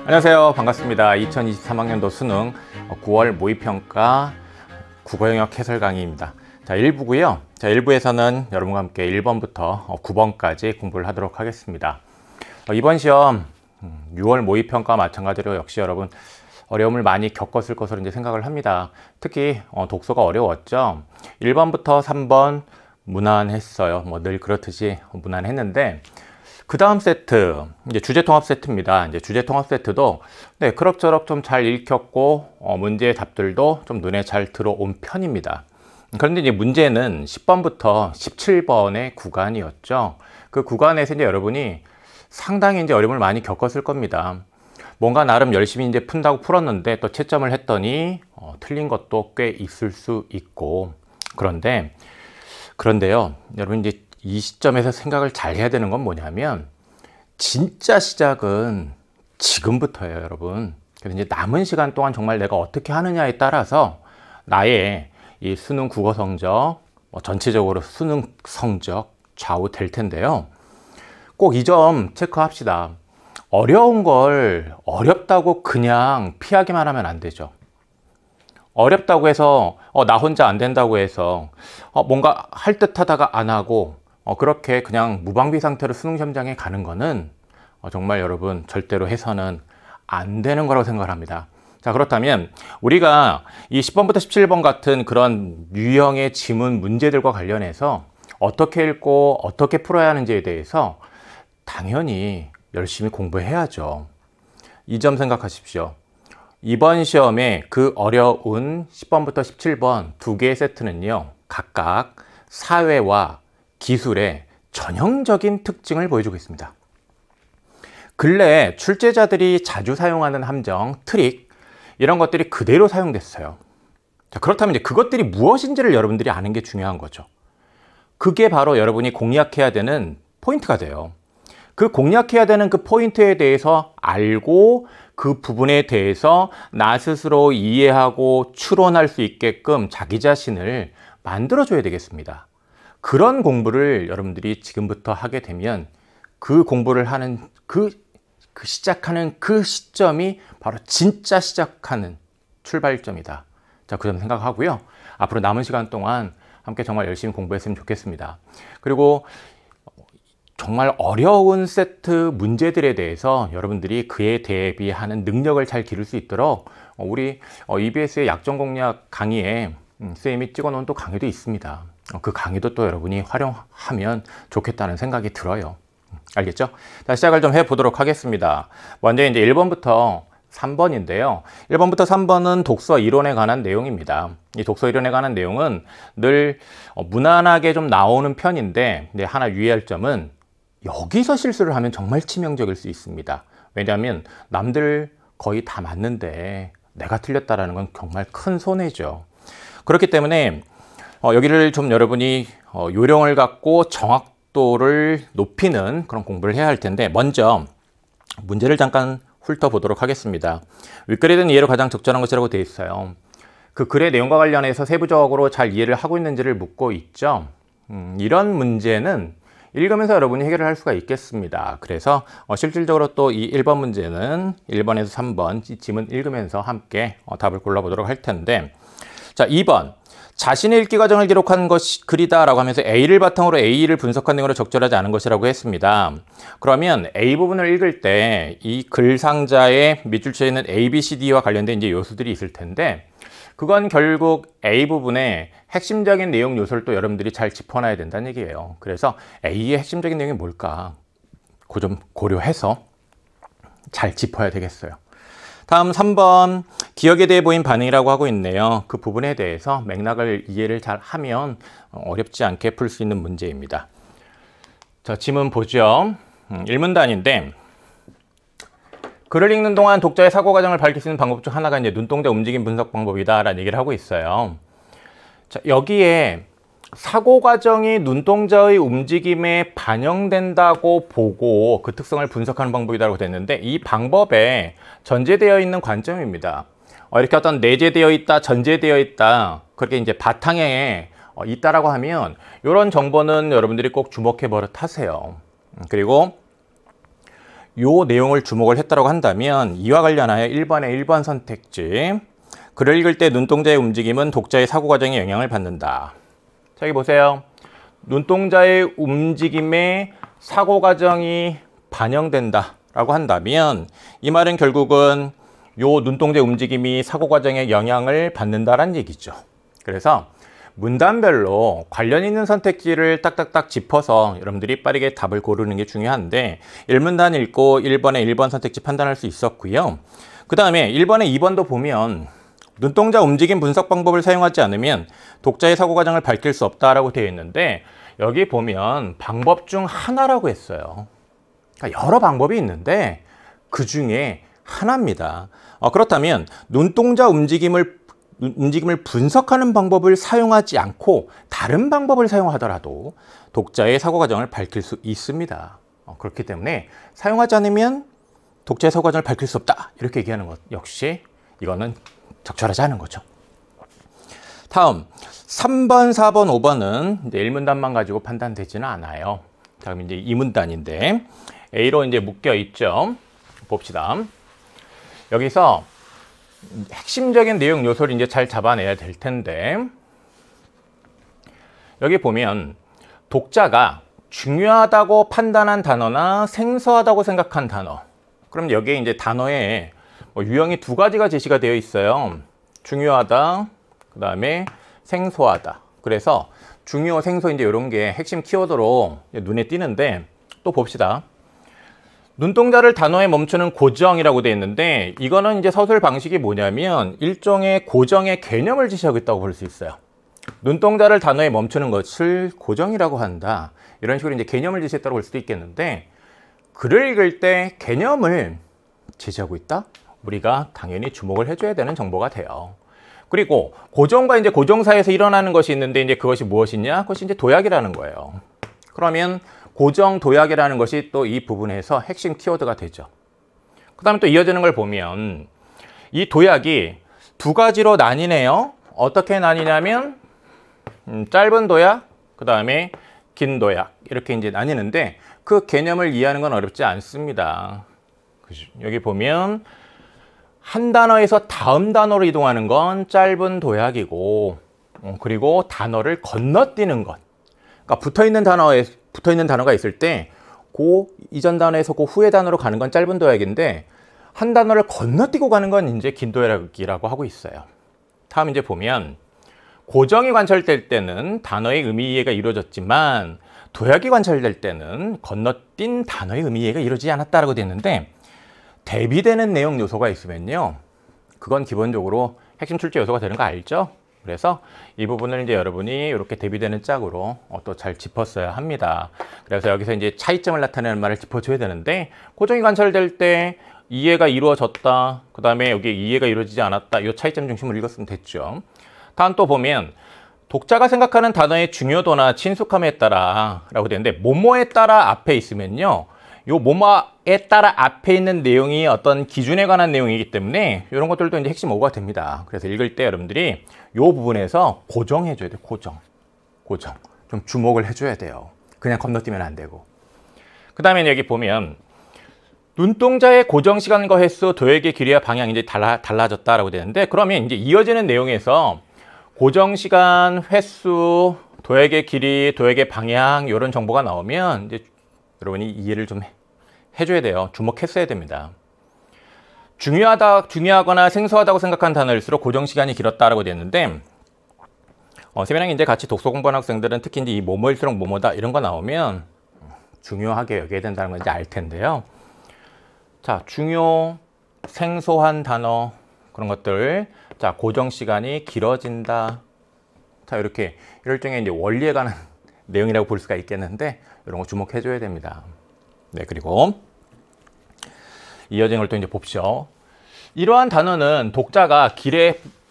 안녕하세요. 반갑습니다. 2023학년도 수능 9월 모의평가 국어영역 해설 강의입니다. 자, 1부고요. 자, 1부에서는 여러분과 함께 1번부터 9번까지 공부를 하도록 하겠습니다. 이번 시험 6월 모의평가 마찬가지로 역시 여러분 어려움을 많이 겪었을 것으로 이제 생각을 합니다. 특히 독서가 어려웠죠. 1번부터 3번 무난했어요. 뭐 늘 그렇듯이 무난했는데 그 다음 세트, 이제 주제통합 세트입니다. 이제 주제통합 세트도 네, 그럭저럭 좀 잘 읽혔고 문제의 답들도 좀 눈에 잘 들어온 편입니다. 그런데 이제 문제는 10번부터 17번의 구간이었죠. 그 구간에서 이제 여러분이 상당히 이제 어려움을 많이 겪었을 겁니다. 뭔가 나름 열심히 이제 푼다고 풀었는데 또 채점을 했더니 틀린 것도 꽤 있을 수 있고 그런데요, 여러분 이제 이 시점에서 생각을 잘 해야 되는 건 뭐냐면 진짜 시작은 지금부터예요, 여러분. 그래서 이제 남은 시간 동안 정말 내가 어떻게 하느냐에 따라서 나의 이 수능 국어 성적, 전체적으로 수능 성적 좌우될 텐데요. 꼭 이 점 체크합시다. 어려운 걸 어렵다고 그냥 피하기만 하면 안 되죠. 어렵다고 해서 나 혼자 안 된다고 해서 뭔가 할 듯 하다가 안 하고 그렇게 그냥 무방비 상태로 수능 시험장에 가는 거는 정말 여러분 절대로 해서는 안 되는 거라고 생각을 합니다. 자, 그렇다면 우리가 이 10번부터 17번 같은 그런 유형의 지문 문제들과 관련해서 어떻게 읽고 어떻게 풀어야 하는지에 대해서 당연히 열심히 공부해야죠. 이 점 생각하십시오. 이번 시험에 그 어려운 10번부터 17번 두 개의 세트는요, 각각 사회와 기술의 전형적인 특징을 보여주고 있습니다. 근래 출제자들이 자주 사용하는 함정, 트릭 이런 것들이 그대로 사용됐어요. 자, 그렇다면 이제 그것들이 무엇인지를 여러분들이 아는 게 중요한 거죠. 그게 바로 여러분이 공략해야 되는 포인트가 돼요. 그 공략해야 되는 그 포인트에 대해서 알고 그 부분에 대해서 나 스스로 이해하고 추론할 수 있게끔 자기 자신을 만들어줘야 되겠습니다. 그런 공부를 여러분들이 지금부터 하게 되면 그 공부를 하는 시작하는 그 시점이 바로 진짜 시작하는 출발점이다. 자, 그 점 생각하고요. 앞으로 남은 시간 동안 함께 정말 열심히 공부했으면 좋겠습니다. 그리고 정말 어려운 세트 문제들에 대해서 여러분들이 그에 대비하는 능력을 잘 기를 수 있도록 우리 EBS의 약점 공략 강의에 쌤이 찍어놓은 또 강의도 있습니다. 그 강의도 또 여러분이 활용하면 좋겠다는 생각이 들어요. 알겠죠? 자, 시작을 좀 해보도록 하겠습니다. 먼저 이제 1번부터 3번인데요. 1번부터 3번은 독서 이론에 관한 내용입니다. 이 독서 이론에 관한 내용은 늘 무난하게 좀 나오는 편인데 하나 유의할 점은 여기서 실수를 하면 정말 치명적일 수 있습니다. 왜냐하면 남들 거의 다 맞는데 내가 틀렸다라는 건 정말 큰 손해죠. 그렇기 때문에 여기를 좀 여러분이 요령을 갖고 정확도를 높이는 그런 공부를 해야 할 텐데 먼저 문제를 잠깐 훑어보도록 하겠습니다. 윗글에 든 이해로 가장 적절한 것이라고 되어 있어요. 그 글의 내용과 관련해서 세부적으로 잘 이해를 하고 있는지를 묻고 있죠. 이런 문제는 읽으면서 여러분이 해결을 할 수가 있겠습니다. 그래서 실질적으로 또 이 1번 문제는 1번에서 3번 이 지문 읽으면서 함께 답을 골라보도록 할 텐데, 자, 2번 자신의 읽기 과정을 기록한 것이 글이다 라고 하면서 A를 바탕으로 A를 분석한 내용으로 적절하지 않은 것이라고 했습니다. 그러면 A 부분을 읽을 때 이 글 상자의 밑줄치에 있는 A, B, C, D와 관련된 이제 요소들이 있을 텐데 그건 결국 A 부분의 핵심적인 내용 요소를 또 여러분들이 잘 짚어놔야 된다는 얘기예요. 그래서 A의 핵심적인 내용이 뭘까? 그 점 고려해서 잘 짚어야 되겠어요. 다음 3번 기억에 대해 보인 반응이라고 하고 있네요. 그 부분에 대해서 맥락을 이해를 잘 하면 어렵지 않게 풀 수 있는 문제입니다. 자, 지문 보죠. 1문단인데 글을 읽는 동안 독자의 사고 과정을 밝힐 수 있는 방법 중 하나가 이제 눈동자 움직임 분석 방법이다 라는 얘기를 하고 있어요. 자, 여기에 사고 과정이 눈동자의 움직임에 반영된다고 보고 그 특성을 분석하는 방법이라고 됐는데 이 방법에 전제되어 있는 관점입니다. 이렇게 어떤 내재되어 있다, 전제되어 있다, 그렇게 이제 바탕에 있다라고 하면 이런 정보는 여러분들이 꼭 주목해 버릇하세요. 그리고 요 내용을 주목을 했다고 한다면 이와 관련하여 1번의 1번 선택지, 글을 읽을 때 눈동자의 움직임은 독자의 사고 과정에 영향을 받는다. 자, 여기 보세요. 눈동자의 움직임에 사고 과정이 반영된다 라고 한다면 이 말은 결국은 요 눈동자의 움직임이 사고 과정에 영향을 받는다라는 얘기죠. 그래서 문단별로 관련 있는 선택지를 딱딱딱 짚어서 여러분들이 빠르게 답을 고르는 게 중요한데 1문단 읽고 1번에 1번 선택지 판단할 수 있었고요. 그 다음에 1번에 2번도 보면 눈동자 움직임 분석 방법을 사용하지 않으면 독자의 사고 과정을 밝힐 수 없다라고 되어 있는데 여기 보면 방법 중 하나라고 했어요. 그러니까 여러 방법이 있는데 그 중에 하나입니다. 그렇다면 눈동자 움직임을 분석하는 방법을 사용하지 않고 다른 방법을 사용하더라도 독자의 사고 과정을 밝힐 수 있습니다. 그렇기 때문에 사용하지 않으면 독자의 사고 과정을 밝힐 수 없다 이렇게 얘기하는 것 역시 이거는 적절하지 않은 거죠. 다음 3번, 4번, 5번은 이제 1문단만 가지고 판단되지는 않아요. 자, 그럼 이제 2문단인데 A로 이제 묶여 있죠. 봅시다. 여기서 핵심적인 내용 요소를 이제 잘 잡아내야 될 텐데 여기 보면 독자가 중요하다고 판단한 단어나 생소하다고 생각한 단어, 그럼 여기에 이제 단어에 유형이 두 가지가 제시가 되어 있어요. 중요하다, 그 다음에 생소하다. 그래서 중요, 생소 이제 이런 게 핵심 키워드로 눈에 띄는데 또 봅시다. 눈동자를 단어에 멈추는 고정이라고 되어 있는데 이거는 이제 서술 방식이 뭐냐면 일종의 고정의 개념을 제시하고 있다고 볼 수 있어요. 눈동자를 단어에 멈추는 것을 고정이라고 한다. 이런 식으로 이제 개념을 제시했다고 볼 수도 있겠는데 글을 읽을 때 개념을 제시하고 있다? 우리가 당연히 주목을 해줘야 되는 정보가 돼요. 그리고 고정과 이제 고정 사이에서 일어나는 것이 있는데 이제 그것이 무엇이냐? 그것이 이제 도약이라는 거예요. 그러면 고정 도약이라는 것이 또 이 부분에서 핵심 키워드가 되죠. 그 다음에 또 이어지는 걸 보면 이 도약이 두 가지로 나뉘네요. 어떻게 나뉘냐면 짧은 도약, 그 다음에 긴 도약 이렇게 이제 나뉘는데 그 개념을 이해하는 건 어렵지 않습니다. 여기 보면 한 단어에서 다음 단어로 이동하는 건 짧은 도약이고 그리고 단어를 건너뛰는 것, 그러니까 붙어있는 단어가 있을 때 그 이전 단어에서 그 후의 단어로 가는 건 짧은 도약인데 한 단어를 건너뛰고 가는 건 이제 긴 도약이라고 하고 있어요. 다음 이제 보면 고정이 관찰될 때는 단어의 의미 이해가 이루어졌지만 도약이 관찰될 때는 건너뛴 단어의 의미 이해가 이루어지지 않았다라고 되어 있는데 대비되는 내용 요소가 있으면요, 그건 기본적으로 핵심 출제 요소가 되는 거 알죠? 그래서 이 부분을 이제 여러분이 이렇게 대비되는 짝으로 또 잘 짚었어야 합니다. 그래서 여기서 이제 차이점을 나타내는 말을 짚어줘야 되는데 고정이 관찰될 때 이해가 이루어졌다, 그 다음에 여기 이해가 이루어지지 않았다, 이 차이점 중심으로 읽었으면 됐죠. 다음 또 보면 독자가 생각하는 단어의 중요도나 친숙함에 따라 라고 되는데 뭐뭐에 따라 앞에 있으면요, 요 뭐뭐에 따라 앞에 있는 내용이 어떤 기준에 관한 내용이기 때문에 이런 것들도 이제 핵심 오가 됩니다. 그래서 읽을 때 여러분들이 요 부분에서 고정해 줘야 돼요. 고정 좀 주목을 해줘야 돼요. 그냥 건너뛰면 안 되고. 그 다음에 여기 보면 눈동자의 고정 시간과 횟수, 도약의 길이와 방향이 이제 달라졌다라고 되는데 그러면 이제 이어지는 내용에서 고정 시간, 횟수, 도약의 길이, 도약의 방향 이런 정보가 나오면 이제 여러분이 이해를 좀 해줘야 돼요. 주목했어야 됩니다. 중요하거나 생소하다고 생각한 단어일수록 고정 시간이 길었다라고 되어 있는데 세미랑 이제 같이 독서 공부하는 학생들은 특히 이제 이 뭐뭐일수록 뭐뭐다 이런 거 나오면 중요하게 여겨야 된다는 건 이제 알 텐데요. 자, 중요, 생소한 단어 그런 것들, 자, 고정 시간이 길어진다. 자, 이렇게 일종의 이제 원리에 관한 내용이라고 볼 수가 있겠는데 이런 거 주목해줘야 됩니다. 네, 그리고 이어진 걸 또 이제 봅시오. 이러한 단어는 독자가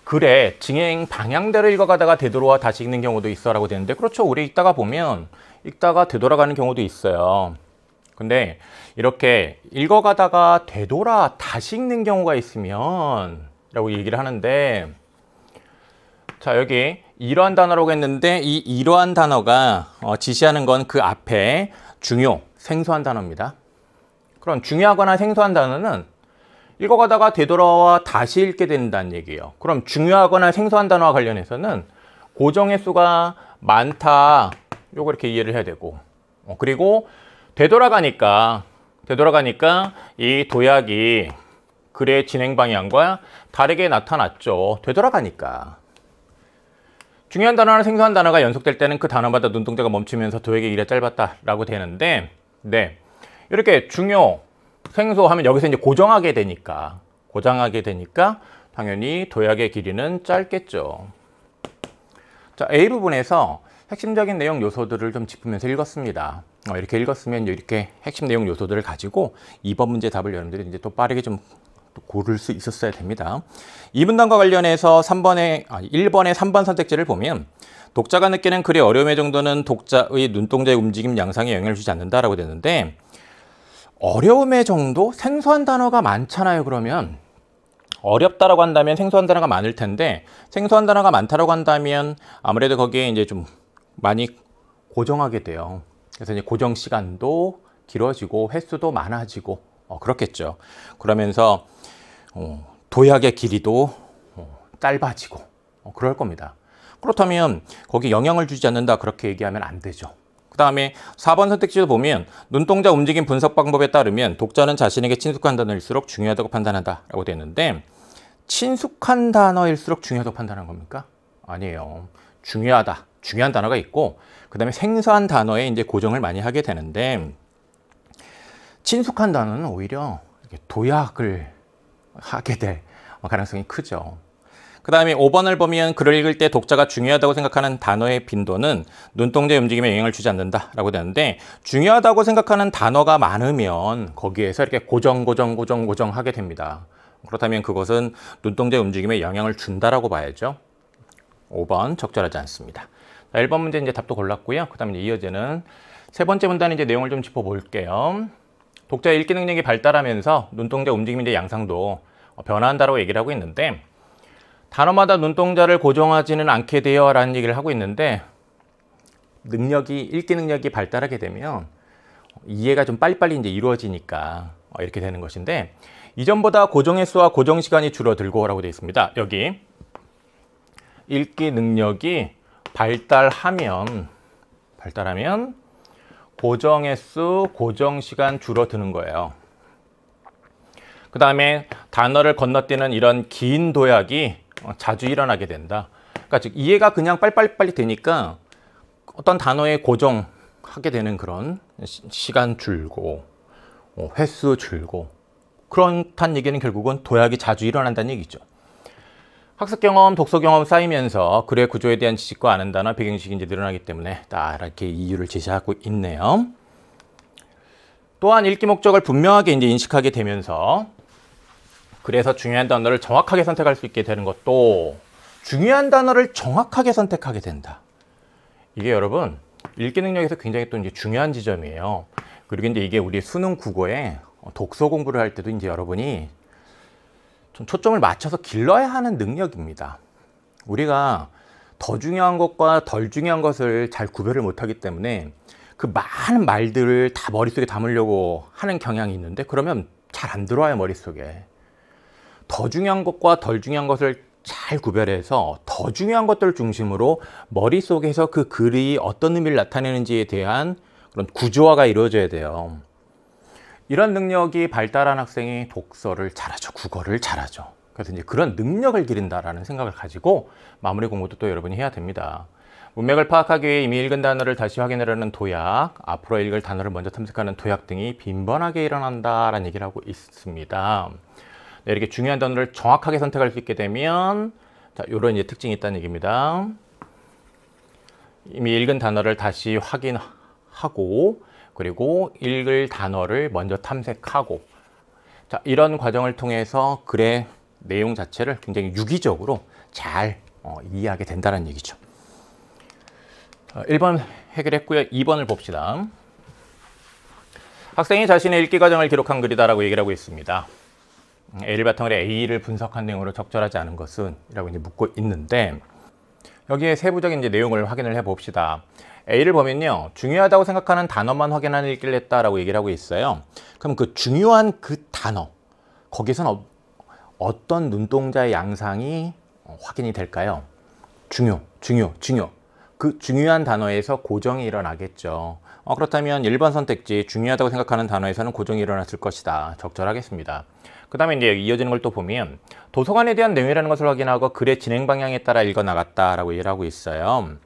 글의 진행 방향대로 읽어가다가 되돌아와 다시 읽는 경우도 있어라고 되는데 그렇죠. 우리 읽다가 되돌아가는 경우도 있어요. 근데 이렇게 읽어가다가 되돌아 다시 읽는 경우가 있으면 라고 얘기를 하는데 자, 여기 이러한 단어라고 했는데 이 이러한 단어가 지시하는 건 그 앞에 중요, 생소한 단어입니다. 그런 중요하거나 생소한 단어는 읽어가다가 되돌아와 다시 읽게 된다는 얘기예요. 그럼 중요하거나 생소한 단어와 관련해서는 고정횟수가 많다, 요거 이렇게 이해를 해야 되고, 그리고 되돌아가니까 이 도약이 글의 진행 방향과 다르게 나타났죠. 되돌아가니까. 중요한 단어나 생소한 단어가 연속될 때는 그 단어마다 눈동자가 멈추면서 도약의 길이가 짧았다라고 되는데, 네, 이렇게 중요, 생소하면 여기서 이제 고정하게 되니까 당연히 도약의 길이는 짧겠죠. 자, A 부분에서 핵심적인 내용 요소들을 좀 짚으면서 읽었습니다. 이렇게 읽었으면 이렇게 핵심 내용 요소들을 가지고 2번 문제 답을 여러분들이 이제 또 빠르게 좀 고를 수 있었어야 됩니다. 이 문단과 관련해서 1번의 3번 선택지를 보면 독자가 느끼는 글의 어려움의 정도는 독자의 눈동자의 움직임 양상에 영향을 주지 않는다라고 되는데, 어려움의 정도? 생소한 단어가 많잖아요. 그러면 어렵다라고 한다면 생소한 단어가 많을 텐데, 생소한 단어가 많다라고 한다면 아무래도 거기에 이제 좀 많이 고정하게 돼요. 그래서 이제 고정 시간도 길어지고 횟수도 많아지고 그렇겠죠. 그러면서 도약의 길이도 짧아지고 그럴 겁니다. 그렇다면 거기 영향을 주지 않는다, 그렇게 얘기하면 안 되죠. 그 다음에 4번 선택지도 보면 눈동자 움직임 분석 방법에 따르면 독자는 자신에게 친숙한 단어일수록 중요하다고 판단한다 라고 되는데, 친숙한 단어일수록 중요하다고 판단한 겁니까? 아니에요. 중요한 단어가 있고, 그 다음에 생소한 단어에 이제 고정을 많이 하게 되는데, 친숙한 단어는 오히려 도약을 하게 될 가능성이 크죠. 그 다음에 5번을 보면 글을 읽을 때 독자가 중요하다고 생각하는 단어의 빈도는 눈동자의 움직임에 영향을 주지 않는다라고 되는데, 중요하다고 생각하는 단어가 많으면 거기에서 이렇게 고정 하게 됩니다. 그렇다면 그것은 눈동자의 움직임에 영향을 준다라고 봐야죠. 5번 적절하지 않습니다. 자, 1번 문제 이제 답도 골랐고요. 그 다음에 이어지는 세 번째 문단의 이제 내용을 좀 짚어볼게요. 독자의 읽기 능력이 발달하면서 눈동자 움직임의 양상도 변화한다고 얘기를 하고 있는데, 단어마다 눈동자를 고정하지는 않게 돼요 라는 얘기를 하고 있는데, 읽기 능력이 발달하게 되면 이해가 좀 빨리빨리 이제 이루어지니까 이렇게 되는 것인데, 이전보다 고정 횟수와 고정 시간이 줄어들고 라고 되어 있습니다. 여기 읽기 능력이 발달하면 고정 횟수, 고정 시간 줄어드는 거예요. 그 다음에 단어를 건너뛰는 이런 긴 도약이 자주 일어나게 된다. 그러니까 즉 이해가 그냥 빨리빨리 되니까 어떤 단어에 고정하게 되는 그런 시간 줄고 횟수 줄고, 그렇다는 얘기는 결국은 도약이 자주 일어난다는 얘기죠. 학습 경험, 독서 경험 쌓이면서 글의 구조에 대한 지식과 아는 단어, 배경지식이 이제 늘어나기 때문에 이렇게 이유를 제시하고 있네요. 또한 읽기 목적을 분명하게 이제 인식하게 되면서, 그래서 중요한 단어를 정확하게 선택할 수 있게 되는 것도, 중요한 단어를 정확하게 선택하게 된다. 이게 여러분 읽기 능력에서 굉장히 또 이제 중요한 지점이에요. 그리고 이제 이게 우리 수능 국어에 독서 공부를 할 때도 이제 여러분이 좀 초점을 맞춰서 길러야 하는 능력입니다. 우리가 더 중요한 것과 덜 중요한 것을 잘 구별을 못하기 때문에 그 많은 말들을 다 머릿속에 담으려고 하는 경향이 있는데, 그러면 잘 안 들어와요, 머릿속에. 더 중요한 것과 덜 중요한 것을 잘 구별해서 더 중요한 것들을 중심으로 머릿속에서 그 글이 어떤 의미를 나타내는지에 대한 그런 구조화가 이루어져야 돼요. 이런 능력이 발달한 학생이 독서를 잘하죠. 국어를 잘하죠. 그래서 이제 그런 능력을 기른다라는 생각을 가지고 마무리 공부도 또 여러분이 해야 됩니다. 문맥을 파악하기 위해 이미 읽은 단어를 다시 확인하려는 도약, 앞으로 읽을 단어를 먼저 탐색하는 도약 등이 빈번하게 일어난다라는 얘기를 하고 있습니다. 네, 이렇게 중요한 단어를 정확하게 선택할 수 있게 되면 이런 이제 특징이 있다는 얘기입니다. 이미 읽은 단어를 다시 확인하고, 그리고 읽을 단어를 먼저 탐색하고, 이런 과정을 통해서 글의 내용 자체를 굉장히 유기적으로 잘 이해하게 된다는 얘기죠. 1번 해결했고요. 2번을 봅시다. 학생이 자신의 읽기 과정을 기록한 글이다라고 얘기를 하고 있습니다. A를 바탕으로 A를 분석한 내용으로 적절하지 않은 것은? 이라고 이제 묻고 있는데, 여기에 세부적인 이제 내용을 확인을 해 봅시다. A를 보면요, 중요하다고 생각하는 단어만 확인하는 읽기를 했다라고 얘기를 하고 있어요. 그럼 그 중요한 그 단어, 거기서는 어떤 눈동자의 양상이 확인이 될까요? 중요. 그 중요한 단어에서 고정이 일어나겠죠. 그렇다면 1번 선택지 중요하다고 생각하는 단어에서는 고정이 일어났을 것이다. 적절하겠습니다. 그 다음에 이제 이어지는 걸 또 보면 도서관에 대한 내용이라는 것을 확인하고 글의 진행 방향에 따라 읽어나갔다라고 얘기를 하고 있어요.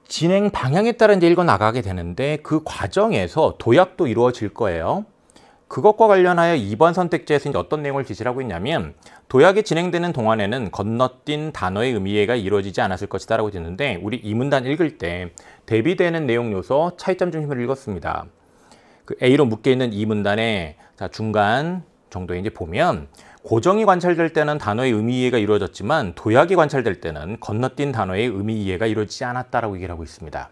진행 방향에 따라 이제 읽어나가게 되는데 그 과정에서 도약도 이루어질 거예요. 그것과 관련하여 2번 선택지에서 이제 어떤 내용을 지시를 하고 있냐면 도약이 진행되는 동안에는 건너뛴 단어의 의미해가 이루어지지 않았을 것이다 라고 되는데 우리 이 문단 읽을 때 대비되는 내용 요소 차이점 중심을 읽었습니다. 그 A로 묶여 있는 이 문단의 중간 정도에 이제 보면 고정이 관찰될 때는 단어의 의미 이해가 이루어졌지만 도약이 관찰될 때는 건너뛴 단어의 의미 이해가 이루어지지 않았다라고 얘기를 하고 있습니다.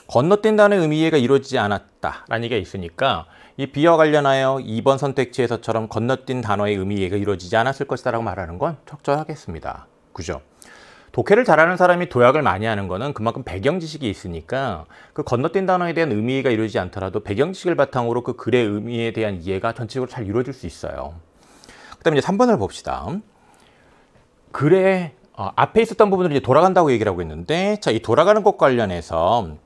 건너뛴 단어의 의미 이해가 이루어지지 않았다라는 얘기가 있으니까 이 B와 관련하여 2번 선택지에서처럼 건너뛴 단어의 의미 이해가 이루어지지 않았을 것이다 라고 말하는 건 적절하겠습니다. 그죠? 독해를 잘하는 사람이 도약을 많이 하는 거는 그만큼 배경 지식이 있으니까 그 건너뛴 단어에 대한 의미 이해가 이루어지지 않더라도 배경 지식을 바탕으로 그 글의 의미에 대한 이해가 전체적으로 잘 이루어질 수 있어요. 그 다음에 이제 3번을 봅시다. 글의 앞에 있었던 부분을 이제 돌아간다고 얘기를 하고 있는데, 자, 이 돌아가는 것 관련해서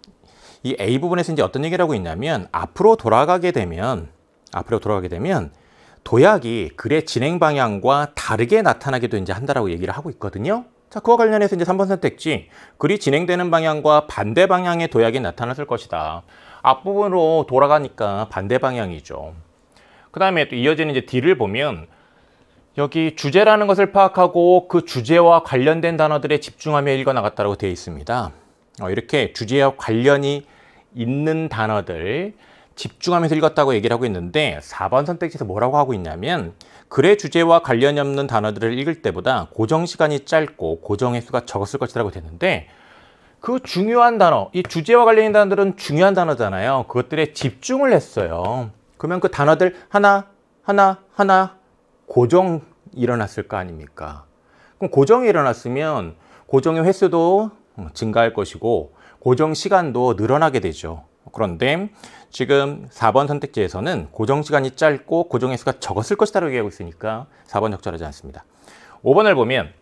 이 A 부분에서 이제 어떤 얘기를 하고 있냐면, 앞으로 돌아가게 되면 도약이 글의 진행 방향과 다르게 나타나기도 이제 한다라고 얘기를 하고 있거든요. 자, 그와 관련해서 이제 3번 선택지, 글이 진행되는 방향과 반대 방향의 도약이 나타났을 것이다. 앞부분으로 돌아가니까 반대 방향이죠. 그 다음에 또 이어지는 이제 D를 보면, 여기 주제라는 것을 파악하고 그 주제와 관련된 단어들에 집중하며 읽어나갔다고 되어 있습니다. 이렇게 주제와 관련이 있는 단어들 집중하면서 읽었다고 얘기를 하고 있는데 4번 선택지에서 뭐라고 하고 있냐면 글의 주제와 관련이 없는 단어들을 읽을 때보다 고정 시간이 짧고 고정 횟수가 적었을 것이라고 되는데 그 중요한 단어, 이 주제와 관련된 단어들은 중요한 단어잖아요. 그것들에 집중을 했어요. 그러면 그 단어들 하나 고정 일어났을 거 아닙니까? 그럼 고정이 일어났으면 고정의 횟수도 증가할 것이고 고정 시간도 늘어나게 되죠. 그런데 지금 4번 선택지에서는 고정 시간이 짧고 고정 횟수가 적었을 것이라고 얘기하고 있으니까 4번 적절하지 않습니다. 5번을 보면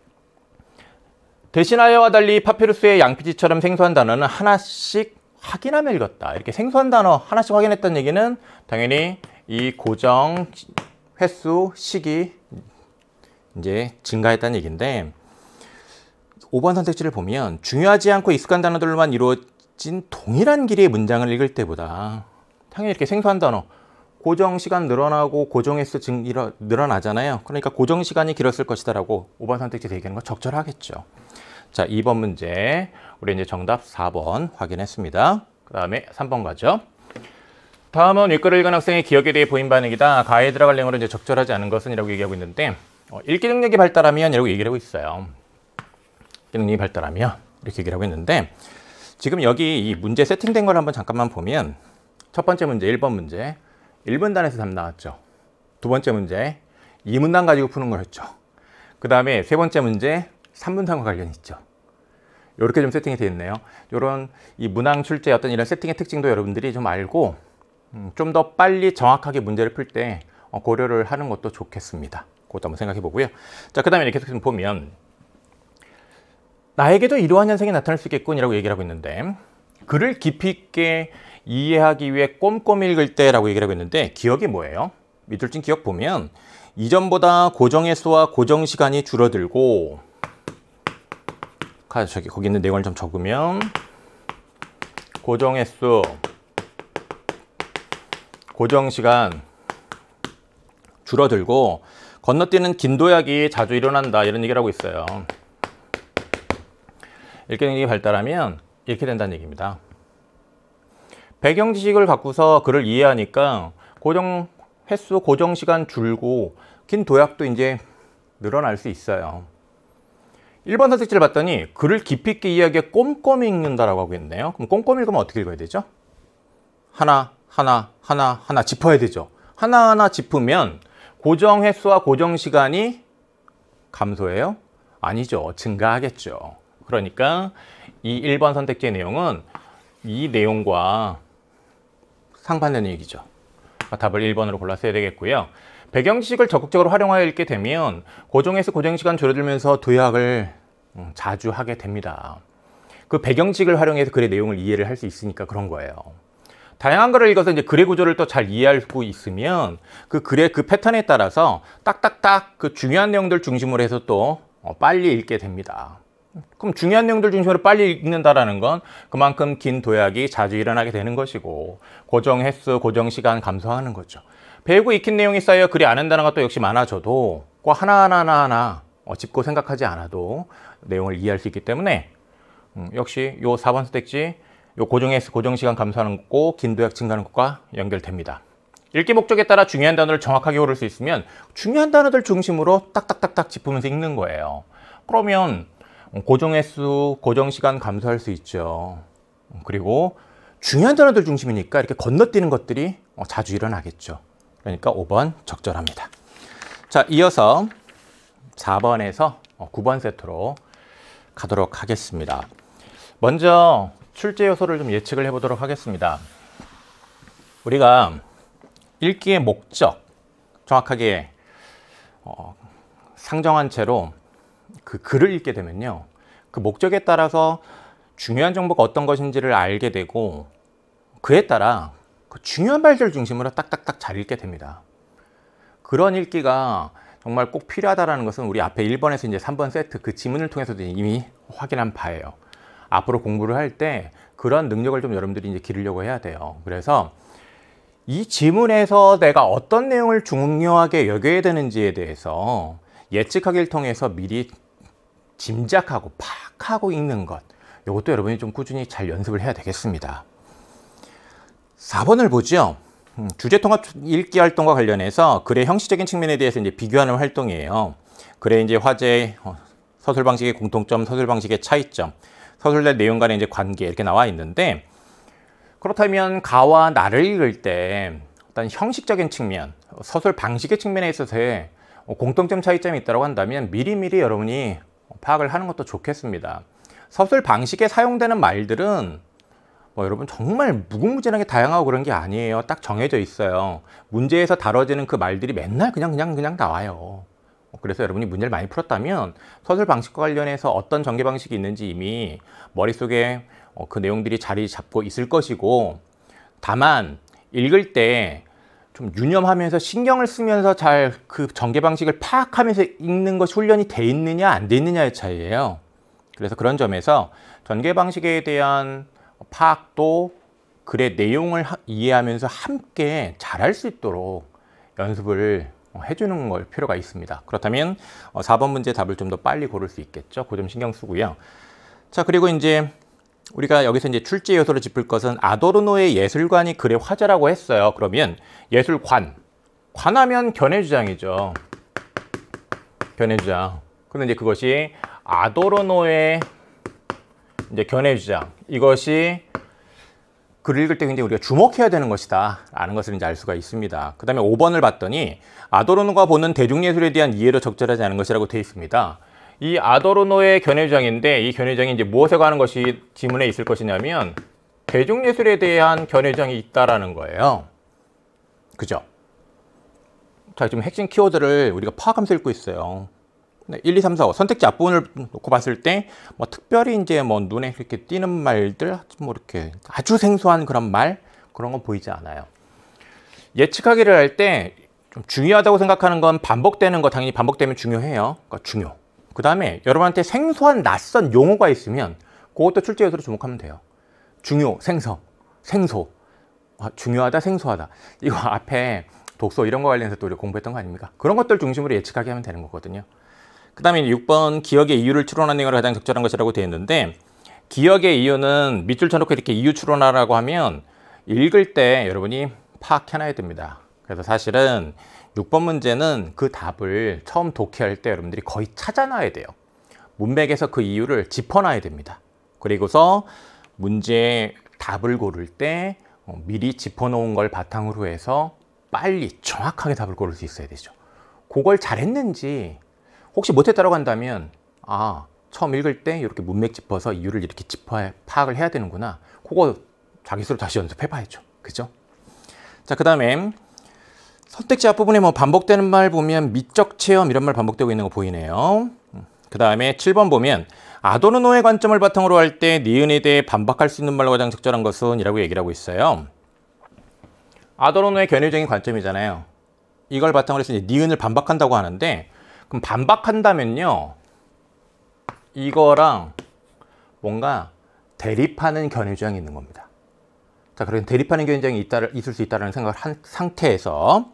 대신하여와 달리 파피루스의 양피지처럼 생소한 단어는 하나씩 확인하며 읽었다. 이렇게 생소한 단어 하나씩 확인했다는 얘기는 당연히 이 고정 횟수, 시기 이제 증가했다는 얘기인데 5번 선택지를 보면 중요하지 않고 익숙한 단어들로만 이루어진 동일한 길이의 문장을 읽을 때보다 당연히 이렇게 생소한 단어 고정 시간 늘어나고 고정 횟수 늘어나잖아요. 그러니까 고정 시간이 길었을 것이다 라고 5번 선택지에서 얘기하는 건 적절하겠죠. 자, 2번 문제 우리 이제 정답 4번 확인했습니다. 그 다음에 3번 가죠. 다음은 읽글을 읽은 학생의 기억에 대해 보인 반응이다. 가에 들어갈 내용으로 이제 적절하지 않은 것은 이라고 얘기하고 있는데 읽기 능력이 발달하면 이라고 얘기를 하고 있어요. 읽기 능력이 발달하면 이렇게 얘기를 하고 있는데 지금 여기 이 문제 세팅된 걸 한번 잠깐만 보면 첫 번째 문제 1번 문제 1문단에서 답 나왔죠. 두 번째 문제 2문단 가지고 푸는 거였죠. 그 다음에 세 번째 문제 3문단과 관련이 있죠. 이렇게 좀 세팅이 되어 있네요. 이런 이 문항 출제 어떤 이런 세팅의 특징도 여러분들이 좀 알고 좀 더 빨리 정확하게 문제를 풀 때 고려를 하는 것도 좋겠습니다. 그것도 한번 생각해 보고요. 자, 그 다음에 이렇게 계속 보면 나에게도 이러한 현상이 나타날 수 있겠군이라고 얘기를 하고 있는데 글을 깊이 있게 이해하기 위해 꼼꼼히 읽을 때라고 얘기를 하고 있는데 기억이 뭐예요? 밑줄 친 기억 보면 이전보다 고정 횟수와 고정 시간이 줄어들고 거기 있는 내용을 좀 적으면 고정 횟수 고정 시간 줄어들고 건너뛰는 긴 도약이 자주 일어난다 이런 얘기를 하고 있어요. 읽기 능력이 발달하면 이렇게 된다는 얘기입니다. 배경 지식을 갖고서 글을 이해하니까 고정 횟수, 고정 시간 줄고 긴 도약도 이제 늘어날 수 있어요. 1번 선택지를 봤더니 글을 깊이 있게 이해하기에 꼼꼼히 읽는다라고 하고 있네요. 그럼 꼼꼼히 읽으면 어떻게 읽어야 되죠? 하나 짚어야 되죠. 하나하나 짚으면 고정 횟수와 고정 시간이 감소해요? 아니죠. 증가하겠죠. 그러니까 이 1번 선택지의 내용은 이 내용과 상반되는 얘기죠. 답을 1번으로 골랐어야 되겠고요. 배경 지식을 적극적으로 활용하여 읽게 되면 고정에서 고정시간 줄어들면서 도약을 자주 하게 됩니다. 그 배경 지식을 활용해서 글의 내용을 이해를 할 수 있으니까 그런 거예요. 다양한 글을 읽어서 이제 글의 구조를 또 잘 이해하고 있으면 그 글의 그 패턴에 따라서 딱딱딱 그 중요한 내용들 중심으로 해서 또 빨리 읽게 됩니다. 그럼 중요한 내용들 중심으로 빨리 읽는다라는 건 그만큼 긴 도약이 자주 일어나게 되는 것이고 고정 횟수, 고정 시간 감소하는 거죠. 배우고 익힌 내용이 쌓여 글이 안 한다는 것도 역시 많아져도 꼭 하나하나 짚고 생각하지 않아도 내용을 이해할 수 있기 때문에 역시 요 4번 선택지 요 고정 횟수, 고정 시간 감소하는 거, 긴 도약 증가하는 것과 연결됩니다. 읽기 목적에 따라 중요한 단어를 정확하게 고를 수 있으면 중요한 단어들 중심으로 딱딱딱딱 짚으면서 읽는 거예요. 그러면 고정 횟수, 고정 시간 감소할 수 있죠. 그리고 중요한 단어들 중심이니까 이렇게 건너뛰는 것들이 자주 일어나겠죠. 그러니까 5번 적절합니다. 자, 이어서 4번에서 9번 세트로 가도록 하겠습니다. 먼저 출제 요소를 좀 예측을 해보도록 하겠습니다. 우리가 읽기의 목적 정확하게 상정한 채로 그 글을 읽게 되면요, 그 목적에 따라서 중요한 정보가 어떤 것인지를 알게 되고 그에 따라 그 중요한 말들 중심으로 딱딱딱 잘 읽게 됩니다. 그런 읽기가 정말 꼭 필요하다는 것은 우리 앞에 1번에서 이제 3번 세트 그 지문을 통해서도 이미 확인한 바예요. 앞으로 공부를 할 때 그런 능력을 좀 여러분들이 이제 기르려고 해야 돼요. 그래서 이 지문에서 내가 어떤 내용을 중요하게 여겨야 되는지에 대해서 예측하기를 통해서 미리 짐작하고 파악하고 읽는 것, 이것도 여러분이 좀 꾸준히 잘 연습을 해야 되겠습니다. 4번을 보죠. 주제통합 읽기 활동과 관련해서 글의 형식적인 측면에 대해서 이제 비교하는 활동이에요. 글의 이제 화제, 서술 방식의 공통점, 서술 방식의 차이점, 서술의 내용 간의 이제 관계 이렇게 나와 있는데, 그렇다면 가와 나를 읽을 때 어떤 형식적인 측면, 서술 방식의 측면에 있어서의 공통점 차이점이 있다고 한다면 미리미리 여러분이 파악을 하는 것도 좋겠습니다. 서술 방식에 사용되는 말들은 여러분 정말 무궁무진하게 다양하고 그런 게 아니에요. 딱 정해져 있어요. 문제에서 다뤄지는 그 말들이 맨날 그냥 나와요. 그래서 여러분이 문제를 많이 풀었다면 서술 방식과 관련해서 어떤 전개 방식이 있는지 이미 머릿속에 그 내용들이 자리 잡고 있을 것이고, 다만 읽을 때 좀 유념하면서 신경을 쓰면서 잘 그 전개 방식을 파악하면서 읽는 것이 훈련이 돼 있느냐 안 돼 있느냐의 차이예요. 그래서 그런 점에서 전개 방식에 대한 파악도 글의 내용을 이해하면서 함께 잘할 수 있도록 연습을 해주는 걸 필요가 있습니다. 그렇다면 4번 문제 답을 좀 더 빨리 고를 수 있겠죠. 그 점 신경 쓰고요. 자, 그리고 이제 우리가 여기서 이제 출제 요소를 짚을 것은 아도르노의 예술관이 글의 화제라고 했어요. 그러면 예술관, 관하면 견해주장이죠. 견해주장. 근데 이제 그것이 아도르노의 이제 견해주장, 이것이 글을 읽을 때 굉장히 우리가 주목해야 되는 것이다 라는 것을 이제 알 수가 있습니다. 그 다음에 5번을 봤더니 아도르노가 보는 대중예술에 대한 이해로 적절하지 않은 것이라고 되어 있습니다. 이 아도르노의 견해주장인데, 이 견해주장이 이제 무엇에 관한 것이 지문에 있을 것이냐면 대중예술에 대한 견해주장이 있다라는 거예요. 그죠? 자, 지금 핵심 키워드를 우리가 파악하면서 읽고 있어요. 1, 2, 3, 4, 5 선택지 앞부분을 놓고 봤을 때 특별히 이제 눈에 이렇게 띄는 말들, 이렇게 아주 생소한 그런 말, 그런 건 보이지 않아요. 예측하기를 할 때 좀 중요하다고 생각하는 건 반복되는 거, 당연히 반복되면 중요해요. 그러니까 중요. 그 다음에 여러분한테 생소한 낯선 용어가 있으면 그것도 출제 요소로 주목하면 돼요. 중요, 생소. 중요하다, 생소하다. 이거 앞에 독서 이런 거 관련해서 또 우리 공부했던 거 아닙니까? 그런 것들 중심으로 예측하게 하면 되는 거거든요. 그 다음에 6번 기억의 이유를 추론하는 내용으로 가장 적절한 것이라고 되어 있는데, 기억의 이유는 밑줄 쳐놓고 이렇게 이유 추론하라고 하면 읽을 때 여러분이 파악해놔야 됩니다. 그래서 사실은 6번 문제는 그 답을 처음 독해할 때 여러분들이 거의 찾아놔야 돼요. 문맥에서 그 이유를 짚어놔야 됩니다. 그리고서 문제의 답을 고를 때 미리 짚어놓은 걸 바탕으로 해서 빨리 정확하게 답을 고를 수 있어야 되죠. 그걸 잘했는지, 혹시 못했다고 한다면 처음 읽을 때 이렇게 문맥 짚어서 이유를 이렇게 파악을 해야 되는구나. 그거 자기 스스로 다시 연습해 봐야죠. 그죠? 자, 그 다음에 선택지 앞부분에 뭐 반복되는 말 보면 미적 체험 이런 말 반복되고 있는 거 보이네요. 그 다음에 7번 보면 아도르노의 관점을 바탕으로 할 때 니은에 대해 반박할 수 있는 말로 가장 적절한 것은 이라고 얘기를 하고 있어요. 아도르노의 견해적인 관점이잖아요. 이걸 바탕으로 해서 이제 니은을 반박한다고 하는데, 그럼 반박한다면요, 이거랑 뭔가 대립하는 견해주장이 있는 겁니다. 자, 그럼 대립하는 견해주장이 있을 수 있다는 생각을 한 상태에서,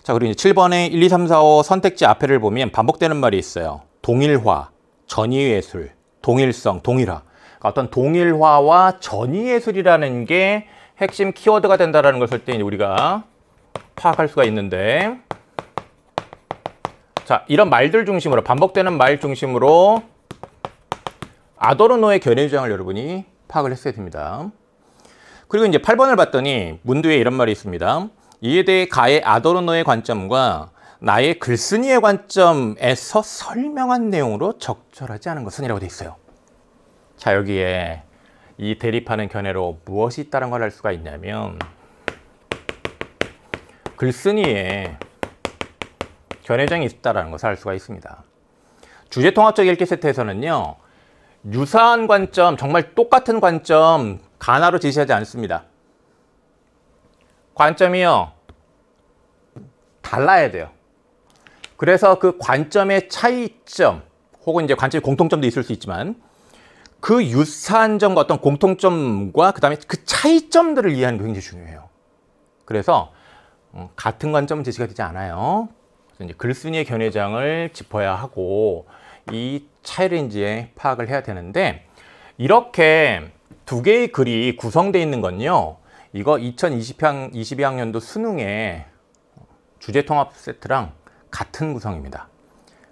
자, 그리고 이제 7번에 1, 2, 3, 4, 5 선택지 앞에를 보면 반복되는 말이 있어요. 동일화, 전위예술, 동일성, 동일화. 그러니까 어떤 동일화와 전위예술이라는 게 핵심 키워드가 된다는 것을 때 우리가 파악할 수가 있는데, 자, 이런 말들 중심으로, 반복되는 말 중심으로 아도르노의 견해주장을 여러분이 파악을 했어야 됩니다. 그리고 이제 8번을 봤더니 문두에 이런 말이 있습니다. 이에 대해 가의 아도르노의 관점과 나의 글쓴이의 관점에서 설명한 내용으로 적절하지 않은 것은 이라고 돼 있어요. 자, 여기에 이 대립하는 견해로 무엇이 있다는 걸 알 수가 있냐면, 글쓴이의 견해장이 있다는 것을 알 수가 있습니다. 주제통합적 읽기 세트에서는요, 유사한 관점, 정말 똑같은 관점 가나로 제시하지 않습니다. 관점이요, 달라야 돼요. 그래서 그 관점의 차이점, 혹은 이제 관점의 공통점도 있을 수 있지만, 그 유사한 점과 어떤 공통점과 그 다음에 그 차이점들을 이해하는 게 굉장히 중요해요. 그래서 같은 관점은 제시가 되지 않아요. 그래서 이제 글쓴이의 견해장을 짚어야 하고 이 차이를 이제 파악을 해야 되는데, 이렇게 두 개의 글이 구성되어 있는 건요, 이거 2022학년도 수능의 주제통합 세트랑 같은 구성입니다.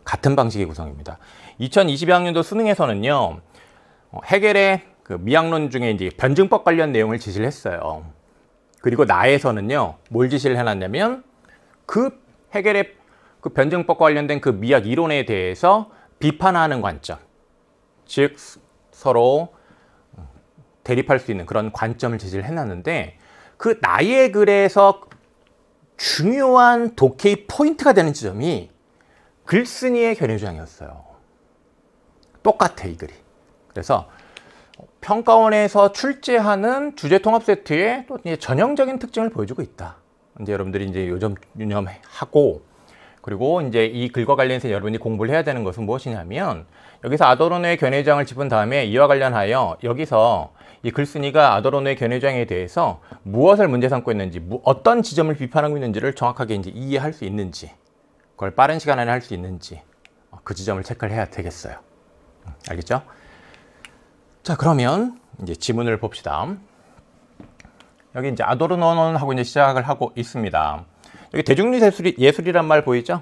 같은 방식의 구성입니다. 2022학년도 수능에서는요, 해겔의 그 미학론 중에 이제 변증법 관련 내용을 제시를 했어요. 그리고 나에서는요, 뭘 제시를 해놨냐면, 그 해겔의 그 변증법 관련된 그 미학 이론에 대해서 비판하는 관점, 즉 서로 대립할 수 있는 그런 관점을 제시를 해놨는데, 그 나의 글에서 중요한 독해의 포인트가 되는 지점이 글쓴이의 견해주장이었어요. 똑같아, 이 글이. 그래서 평가원에서 출제하는 주제통합 세트의 또 이제 전형적인 특징을 보여주고 있다. 이제 여러분들이 이제 요점 유념하고, 그리고 이제 이 글과 관련해서 여러분이 공부를 해야 되는 것은 무엇이냐면, 여기서 아도르노의 견해주장을 짚은 다음에 이와 관련하여 여기서 이 글쓴이가 아도르노의 견해주장에 대해서 무엇을 문제 삼고 있는지, 어떤 지점을 비판하고 있는지를 정확하게 이제 이해할 수 있는지, 그걸 빠른 시간 안에 할 수 있는지, 그 지점을 체크를 해야 되겠어요. 알겠죠? 자, 그러면 이제 지문을 봅시다. 여기 이제 아도르노는 하고 이제 시작을 하고 있습니다. 여기 대중예술이란 말 보이죠?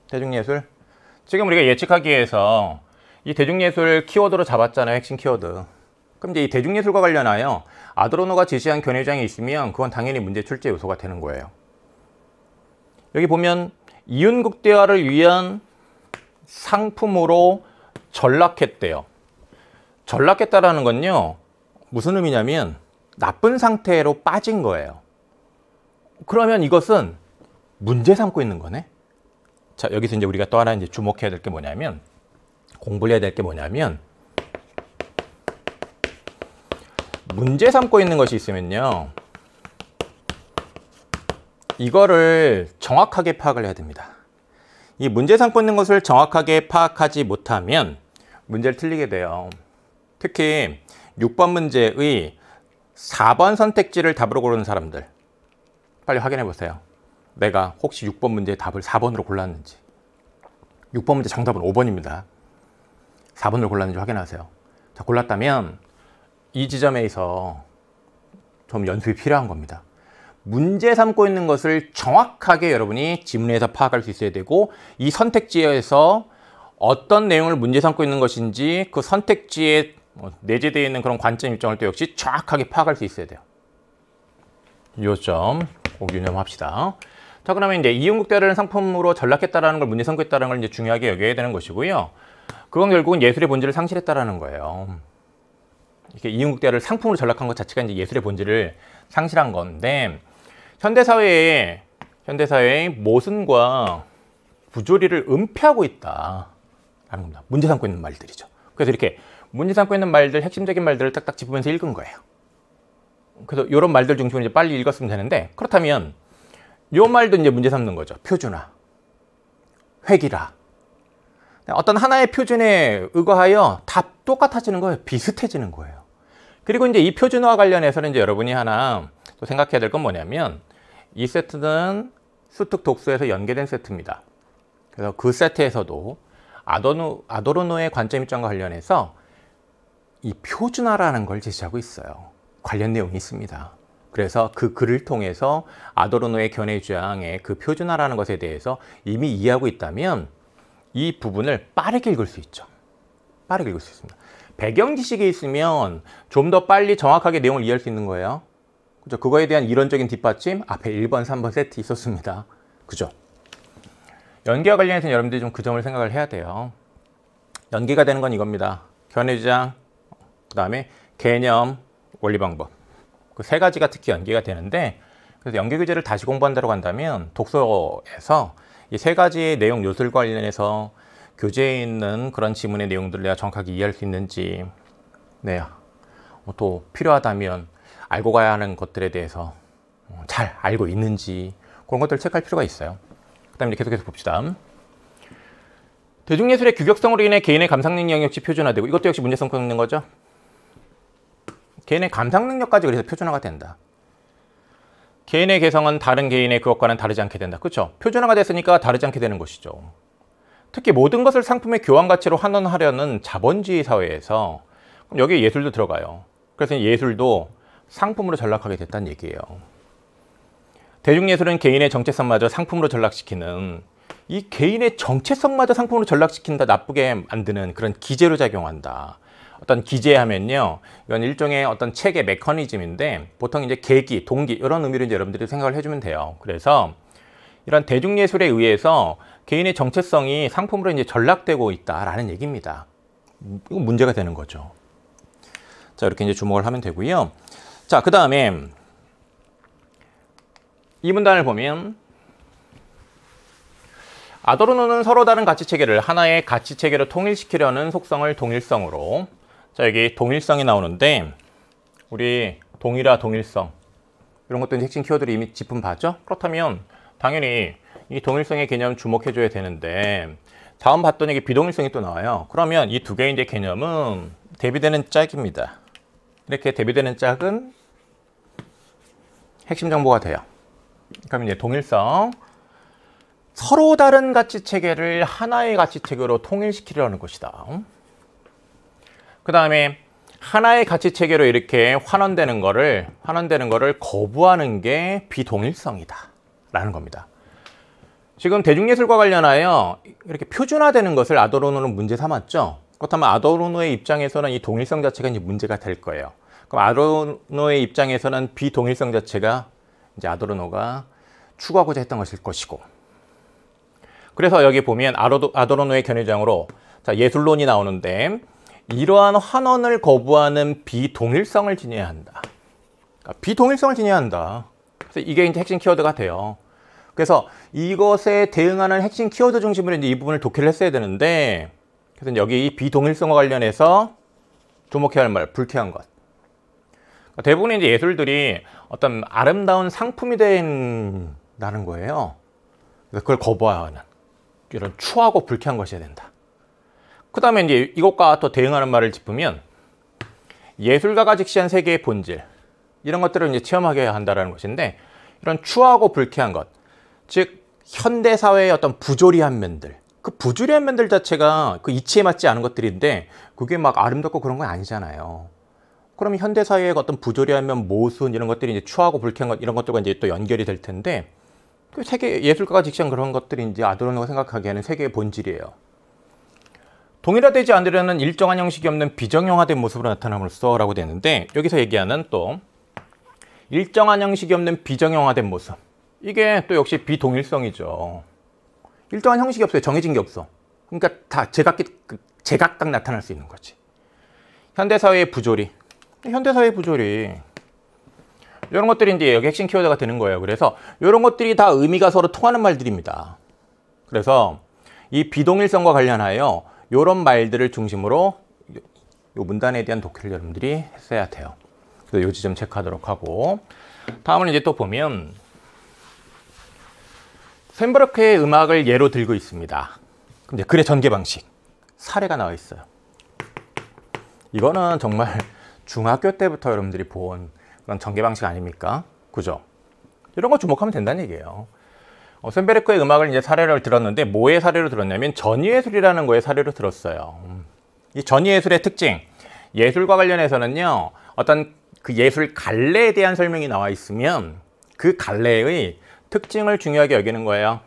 대중예술. 지금 우리가 예측하기 위해서 이 대중예술 키워드로 잡았잖아요. 핵심 키워드. 그럼 이제 이 대중예술과 관련하여 아도르노가 제시한 견해주장이 있으면 그건 당연히 문제 출제 요소가 되는 거예요. 여기 보면 이윤극대화를 위한 상품으로 전락했대요. 전락했다라는 건요, 무슨 의미냐면 나쁜 상태로 빠진 거예요. 그러면 이것은 문제 삼고 있는 거네. 자, 여기서 이제 우리가 또 하나 이제 주목해야 될 게 뭐냐면, 공부를 해야 될 게 뭐냐면, 문제 삼고 있는 것이 있으면요, 이거를 정확하게 파악을 해야 됩니다. 이 문제 삼고 있는 것을 정확하게 파악하지 못하면 문제를 틀리게 돼요. 특히 6번 문제의 4번 선택지를 답으로 고르는 사람들, 빨리 확인해 보세요. 내가 혹시 6번 문제의 답을 4번으로 골랐는지. 6번 문제 정답은 5번입니다. 4번을 골랐는지 확인하세요. 자, 골랐다면 이 지점에서 좀 연습이 필요한 겁니다. 문제 삼고 있는 것을 정확하게 여러분이 지문에서 파악할 수 있어야 되고, 이 선택지에서 어떤 내용을 문제 삼고 있는 것인지 그 선택지에 내재되어 있는 그런 관점 입장을 또 역시 정확하게 파악할 수 있어야 돼요. 이 점 꼭 유념합시다. 자, 그러면 이제 이윤국대를 상품으로 전락했다라는 걸 문제 삼고 있다는 걸 이제 중요하게 여겨야 되는 것이고요. 그건 결국은 예술의 본질을 상실했다라는 거예요. 이렇게 이윤국대를 상품으로 전락한 것 자체가 이제 예술의 본질을 상실한 건데, 현대사회의 모순과 부조리를 은폐하고 있다라는 겁니다. 문제 삼고 있는 말들이죠. 그래서 이렇게 문제 삼고 있는 말들, 핵심적인 말들을 딱딱 짚으면서 읽은 거예요. 그래서 이런 말들 중심으로 이제 빨리 읽었으면 되는데, 그렇다면 요 말도 이제 문제 삼는 거죠. 표준화, 획일화. 어떤 하나의 표준에 의거하여 다 똑같아지는 거예요. 비슷해지는 거예요. 그리고 이제 이 표준화와 관련해서는 이제 여러분이 하나 또 생각해야 될 건 뭐냐면, 이 세트는 수특 독수에서 연계된 세트입니다. 그래서 그 세트에서도 아도르노의 관점 입장과 관련해서 이 표준화라는 걸 제시하고 있어요. 관련 내용이 있습니다. 그래서 그 글을 통해서 아도르노의 견해 주장의 그 표준화라는 것에 대해서 이미 이해하고 있다면 이 부분을 빠르게 읽을 수 있죠. 빠르게 읽을 수 있습니다. 배경 지식이 있으면 좀 더 빨리 정확하게 내용을 이해할 수 있는 거예요. 그죠? 그거에 대한 이론적인 뒷받침 앞에 1번, 3번 세트 있었습니다. 그죠? 연계와 관련해서는 여러분들이 좀 그 점을 생각을 해야 돼요. 연계가 되는 건 이겁니다. 견해 주장, 그 다음에 개념, 원리 방법. 그 세 가지가 특히 연계가 되는데, 그래서 연계 교재를 다시 공부한다고 한다면 독서에서 이 세 가지의 내용 요소들과 관련해서 교재에 있는 그런 지문의 내용들을 내가 정확하게 이해할 수 있는지, 네, 또 필요하다면 알고 가야 하는 것들에 대해서 잘 알고 있는지 그런 것들을 체크할 필요가 있어요. 그 다음에 계속해서 봅시다. 대중예술의 규격성으로 인해 개인의 감상 능력이 역시 표준화되고, 이것도 역시 문제 삼고 있는 거죠. 개인의 감상 능력까지 그래서 표준화가 된다. 개인의 개성은 다른 개인의 그것과는 다르지 않게 된다. 그렇죠? 표준화가 됐으니까 다르지 않게 되는 것이죠. 특히 모든 것을 상품의 교환 가치로 환원하려는 자본주의 사회에서 그럼 여기에 예술도 들어가요. 그래서 예술도 상품으로 전락하게 됐다는 얘기예요. 대중예술은 개인의 정체성마저 상품으로 전락시키는, 이 개인의 정체성마저 상품으로 전락시킨다, 나쁘게 만드는 그런 기제로 작용한다. 어떤 기제하면요, 이건 일종의 어떤 체계 메커니즘인데, 보통 이제 계기, 동기 이런 의미로 이제 여러분들이 생각을 해주면 돼요. 그래서 이런 대중예술에 의해서 개인의 정체성이 상품으로 이제 전락되고 있다라는 얘기입니다. 이거 문제가 되는 거죠. 자, 이렇게 이제 주목을 하면 되고요. 자, 그 다음에 이 문단을 보면, 아도르노는 서로 다른 가치 체계를 하나의 가치 체계로 통일시키려는 속성을 동일성으로, 자, 여기 동일성이 나오는데, 우리 동일화, 동일성 이런 것도 핵심 키워드를 이미 짚은 바죠. 그렇다면 당연히 이 동일성의 개념 주목해 줘야 되는데, 다음 봤더니 이게 비동일성이 또 나와요. 그러면 이 두 개의 이제 개념은 대비되는 짝입니다. 이렇게 대비되는 짝은 핵심 정보가 돼요. 그럼 이제 동일성, 서로 다른 가치 체계를 하나의 가치 체계로 통일시키려는 것이다. 그 다음에 하나의 가치 체계로 이렇게 환원되는 거를 거부하는 게 비동일성이다 라는 겁니다. 지금 대중예술과 관련하여 이렇게 표준화되는 것을 아도르노는 문제 삼았죠. 그렇다면 아도르노의 입장에서는 이 동일성 자체가 이제 문제가 될 거예요. 그럼 아도르노의 입장에서는 비동일성 자체가 이제 아도르노가 추구하고자 했던 것일 것이고, 그래서 여기 보면 아도르노의 견해장으로, 자, 예술론이 나오는데, 이러한 환원을 거부하는 비동일성을 지녀야 한다. 그러니까 비동일성을 지녀야 한다. 그래서 이게 이제 핵심 키워드가 돼요. 그래서 이것에 대응하는 핵심 키워드 중심으로 이제 이 부분을 독해를 했어야 되는데, 그래서 여기 이 비동일성과 관련해서 주목해야 할 말, 불쾌한 것. 그러니까 대부분의 이제 예술들이 어떤 아름다운 상품이 된다는 거예요. 그래서 그걸 거부하는 이런 추하고 불쾌한 것이어야 된다. 그 다음에 이제 이것과 또 대응하는 말을 짚으면, 예술가가 직시한 세계의 본질, 이런 것들을 이제 체험하게 한다는 것인데, 이런 추하고 불쾌한 것, 즉 현대사회의 어떤 부조리한 면들, 그 부조리한 면들 자체가 그 이치에 맞지 않은 것들인데 그게 막 아름답고 그런 건 아니잖아요. 그러면 현대사회의 어떤 부조리한 면, 모순 이런 것들이 이제 추하고 불쾌한 것, 이런 것들과 이제 또 연결이 될 텐데, 그 세계 예술가가 직시한 그런 것들이 이제 아도르노가 생각하기에는 세계의 본질이에요. 동일화되지 않으려는 일정한 형식이 없는 비정형화된 모습으로 나타남으로써 라고 되는데, 여기서 얘기하는 또 일정한 형식이 없는 비정형화된 모습, 이게 또 역시 비동일성이죠. 일정한 형식이 없어요. 정해진 게 없어. 그러니까 다 제각각 나타날 수 있는 거지. 현대사회의 부조리. 현대사회의 부조리. 이런 것들이 이제 여기 핵심 키워드가 되는 거예요. 그래서 이런 것들이 다 의미가 서로 통하는 말들입니다. 그래서 이 비동일성과 관련하여 이런 말들을 중심으로 이 문단에 대한 독해를 여러분들이 했어야 돼요. 그래서 이 지점 체크하도록 하고, 다음은 이제 또 보면 쇤베르크의 음악을 예로 들고 있습니다. 근데 글의 전개 방식, 사례가 나와 있어요. 이거는 정말 중학교 때부터 여러분들이 본 그런 전개 방식 아닙니까? 그죠? 이런 거 주목하면 된다는 얘기예요. 쇤베르크의 음악을 이제 사례를 들었는데 뭐의 사례로 들었냐면 전위예술이라는 거에 사례로 들었어요. 이 전위예술의 특징, 예술과 관련해서는요, 어떤 그 예술 갈래에 대한 설명이 나와 있으면 그 갈래의 특징을 중요하게 여기는 거예요.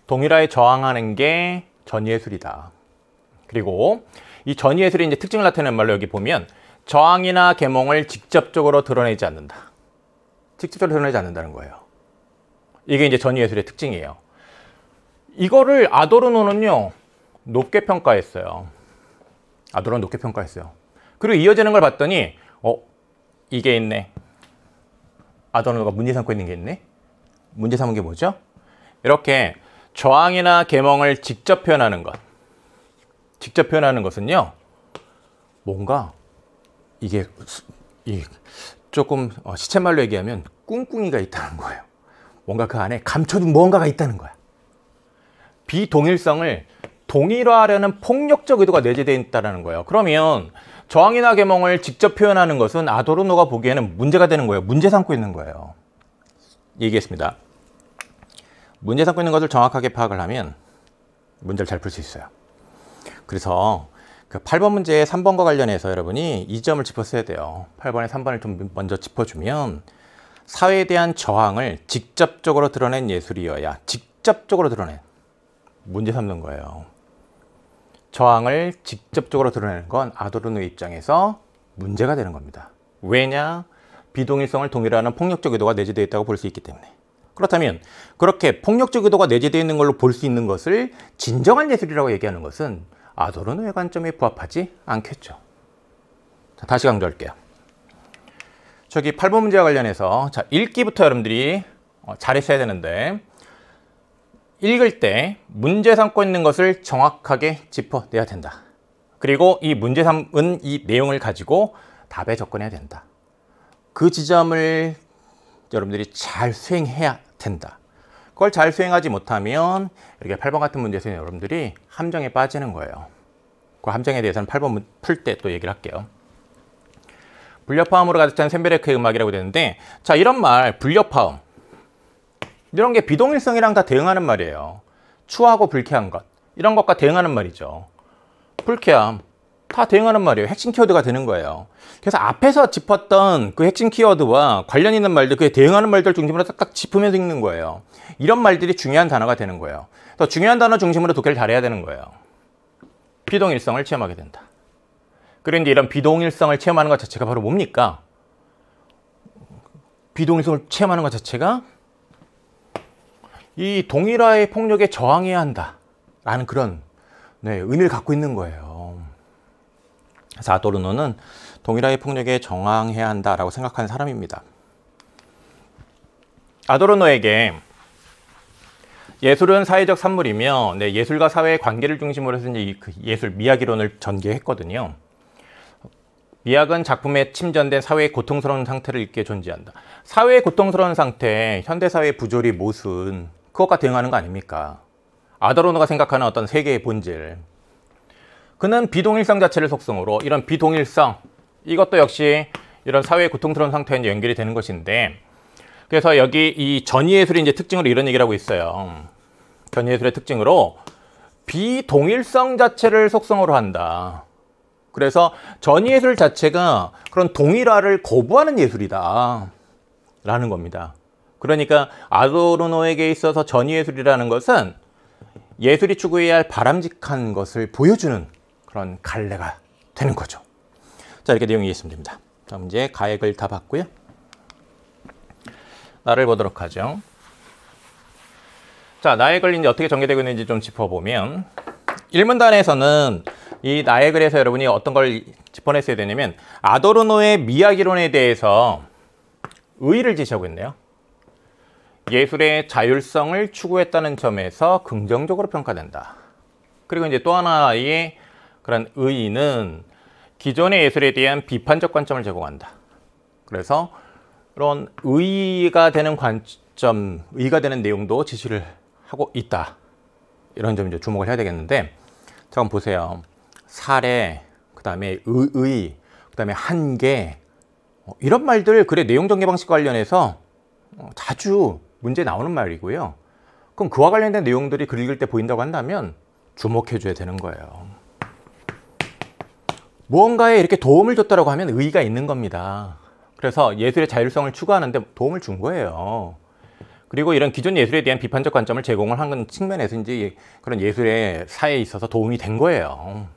동일화에 저항하는 게 전위예술이다. 그리고 이 전위예술의 이제 특징을 나타내는 말로 여기 보면 저항이나 계몽을 직접적으로 드러내지 않는다. 직접적으로 드러내지 않는다는 거예요. 이게 이제 전위예술의 특징이에요. 이거를 아도르노는요, 높게 평가했어요. 아도르노는 높게 평가했어요. 그리고 이어지는 걸 봤더니 이게 있네. 아도르노가 문제 삼고 있는 게 있네. 문제 삼은 게 뭐죠? 이렇게 저항이나 계몽을 직접 표현하는 것. 직접 표현하는 것은요, 뭔가 이게 조금 시쳇말로 얘기하면 꿍꿍이가 있다는 거예요. 뭔가 그 안에 감춰둔 무언가가 있다는 거야. 비동일성을 동일화하려는 폭력적 의도가 내재되어 있다는 거예요. 그러면 저항이나 계몽을 직접 표현하는 것은 아도르노가 보기에는 문제가 되는 거예요. 문제 삼고 있는 거예요. 얘기했습니다. 문제 삼고 있는 것을 정확하게 파악을 하면 문제를 잘 풀 수 있어요. 그래서 그 8번 문제의 3번과 관련해서 여러분이 이 점을 짚었어야 돼요. 8번에 3번을 좀 먼저 짚어주면 사회에 대한 저항을 직접적으로 드러낸 예술이어야 직접적으로 드러낸 문제 삼는 거예요. 저항을 직접적으로 드러내는 건 아도르노의 입장에서 문제가 되는 겁니다. 왜냐? 비동일성을 동일화하는 폭력적 의도가 내재되어 있다고 볼 수 있기 때문에. 그렇다면 그렇게 폭력적 의도가 내재되어 있는 걸로 볼 수 있는 것을 진정한 예술이라고 얘기하는 것은 아도르노의 관점에 부합하지 않겠죠. 자, 다시 강조할게요. 저기 8번 문제와 관련해서 자, 읽기부터 여러분들이 잘했어야 되는데, 읽을 때 문제 삼고 있는 것을 정확하게 짚어내야 된다. 그리고 이 문제 삼은 이 내용을 가지고 답에 접근해야 된다. 그 지점을 여러분들이 잘 수행해야 된다. 그걸 잘 수행하지 못하면 이렇게 8번 같은 문제에서는 여러분들이 함정에 빠지는 거예요. 그 함정에 대해서는 8번 풀 때 또 얘기를 할게요. 불협화음으로 가득 찬 쇤베르크의 음악이라고 되는데, 자, 이런 말, 불협화음. 이런 게 비동일성이랑 다 대응하는 말이에요. 추하고 불쾌한 것. 이런 것과 대응하는 말이죠. 불쾌함. 다 대응하는 말이에요. 핵심 키워드가 되는 거예요. 그래서 앞에서 짚었던 그 핵심 키워드와 관련 있는 말들, 그에 대응하는 말들 중심으로 딱딱 짚으면서 읽는 거예요. 이런 말들이 중요한 단어가 되는 거예요. 더 중요한 단어 중심으로 독해를 잘해야 되는 거예요. 비동일성을 체험하게 된다. 그리고 이제 이런 비동일성을 체험하는 것 자체가 바로 뭡니까? 비동일성을 체험하는 것 자체가 이 동일화의 폭력에 저항해야 한다라는 그런 의미를 갖고 있는 거예요. 그래서 아도르노는 동일화의 폭력에 저항해야 한다라고 생각하는 사람입니다. 아도르노에게 예술은 사회적 산물이며 예술과 사회의 관계를 중심으로 해서 이제 그 예술 미학이론을 전개했거든요. 미학은 작품에 침전된 사회의 고통스러운 상태를 읽게 존재한다. 사회의 고통스러운 상태, 현대사회의 부조리, 모순, 그것과 대응하는 거 아닙니까? 아도르노가 생각하는 어떤 세계의 본질. 그는 비동일성 자체를 속성으로 이런 비동일성, 이것도 역시 이런 사회의 고통스러운 상태에 이제 연결이 되는 것인데, 그래서 여기 이 전위예술의 이제 특징으로 이런 얘기를 하고 있어요. 전위예술의 특징으로 비동일성 자체를 속성으로 한다. 그래서 전위예술 자체가 그런 동일화를 거부하는 예술이다 라는 겁니다. 그러니까 아도르노에게 있어서 전위예술이라는 것은 예술이 추구해야 할 바람직한 것을 보여주는 그런 갈래가 되는 거죠. 자, 이렇게 내용이 이해했으면 됩니다. 다음 이제 가액을 다 봤고요. 나를 보도록 하죠. 자, 나의 글이 이제 어떻게 전개되고 있는지 좀 짚어보면, 1문단에서는 이 나의 글에서 여러분이 어떤 걸 짚어냈어야 되냐면, 아도르노의 미학이론에 대해서 의의를 제시하고 있네요. 예술의 자율성을 추구했다는 점에서 긍정적으로 평가된다. 그리고 이제 또 하나의 그런 의의는 기존의 예술에 대한 비판적 관점을 제공한다. 그래서 이런 의의가 되는 관점, 의의가 되는 내용도 제시를 하고 있다. 이런 점 이제 주목을 해야 되겠는데, 잠깐 보세요. 사례, 그 다음에 의의, 그 다음에 한계, 이런 말들 글의 내용 전개 방식 관련해서 자주 문제 나오는 말이고요. 그럼 그와 관련된 내용들이 글 읽을 때 보인다고 한다면 주목해 줘야 되는 거예요. 무언가에 이렇게 도움을 줬다고 하면 의의가 있는 겁니다. 그래서 예술의 자율성을 추구하는데 도움을 준 거예요. 그리고 이런 기존 예술에 대한 비판적 관점을 제공을 하는 측면에서 이제 그런 예술의 사회에 있어서 도움이 된 거예요.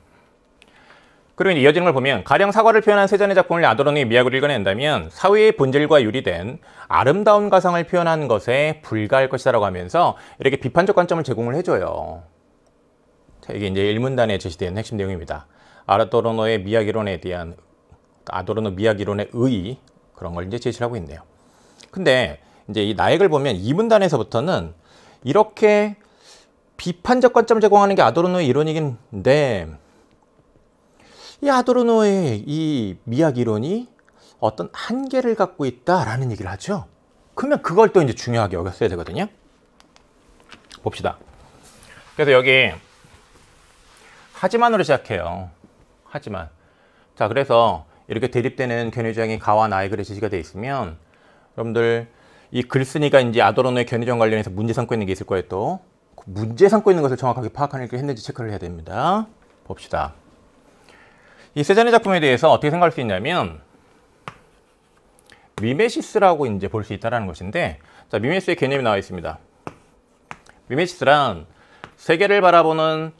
그리고 이제 이어지는 걸 보면, 가령 사과를 표현한 세잔의 작품을 아도르노의 미학으로 읽어낸다면 사회의 본질과 유리된 아름다운 가상을 표현한 것에 불과할 것이다라고 하면서 이렇게 비판적 관점을 제공을 해줘요. 자, 이게 이제 1문단에 제시된 핵심 내용입니다. 아도르노의 미학이론에 대한, 아도르노 미학이론의 의의, 그런 걸 이제 제시를 하고 있네요. 근데 이제 이 나의 글 보면 2문단에서부터는 이렇게 비판적 관점을 제공하는 게 아도르노의 이론이긴 한데, 이 아도르노의 이 미학 이론이 어떤 한계를 갖고 있다라는 얘기를 하죠. 그러면 그걸 또 이제 중요하게 여겼어야 되거든요. 봅시다. 그래서 여기 하지만으로 시작해요. 하지만. 자, 그래서 이렇게 대립되는 견해주장이 가와 나의 글에 제시가 되어 있으면 여러분들 이 글쓴이가 이제 아도르노의 견해주장 관련해서 문제 삼고 있는 게 있을 거예요. 또 문제 삼고 있는 것을 정확하게 파악하는 게 했는지 체크를 해야 됩니다. 봅시다. 이 세잔의 작품에 대해서 어떻게 생각할 수 있냐면, 미메시스라고 이제 볼 수 있다는 것인데, 자, 미메시스의 개념이 나와 있습니다. 미메시스란 세계를 바라보는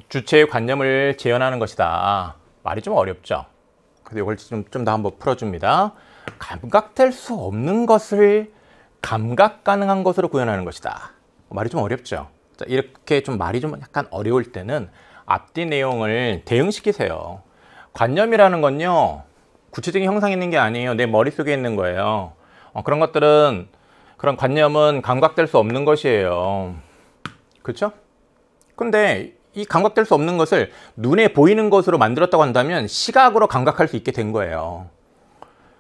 주체의 관념을 재현하는 것이다. 말이 좀 어렵죠. 그래서 이걸 좀 더 한번 풀어줍니다. 감각될 수 없는 것을 감각 가능한 것으로 구현하는 것이다. 말이 좀 어렵죠. 자, 이렇게 좀 말이 좀 약간 어려울 때는 앞뒤 내용을 대응시키세요. 관념이라는 건요, 구체적인 형상이 있는 게 아니에요. 내 머릿속에 있는 거예요. 그런 것들은, 그런 관념은 감각될 수 없는 것이에요. 그렇죠? 근데 이 감각될 수 없는 것을 눈에 보이는 것으로 만들었다고 한다면 시각으로 감각할 수 있게 된 거예요.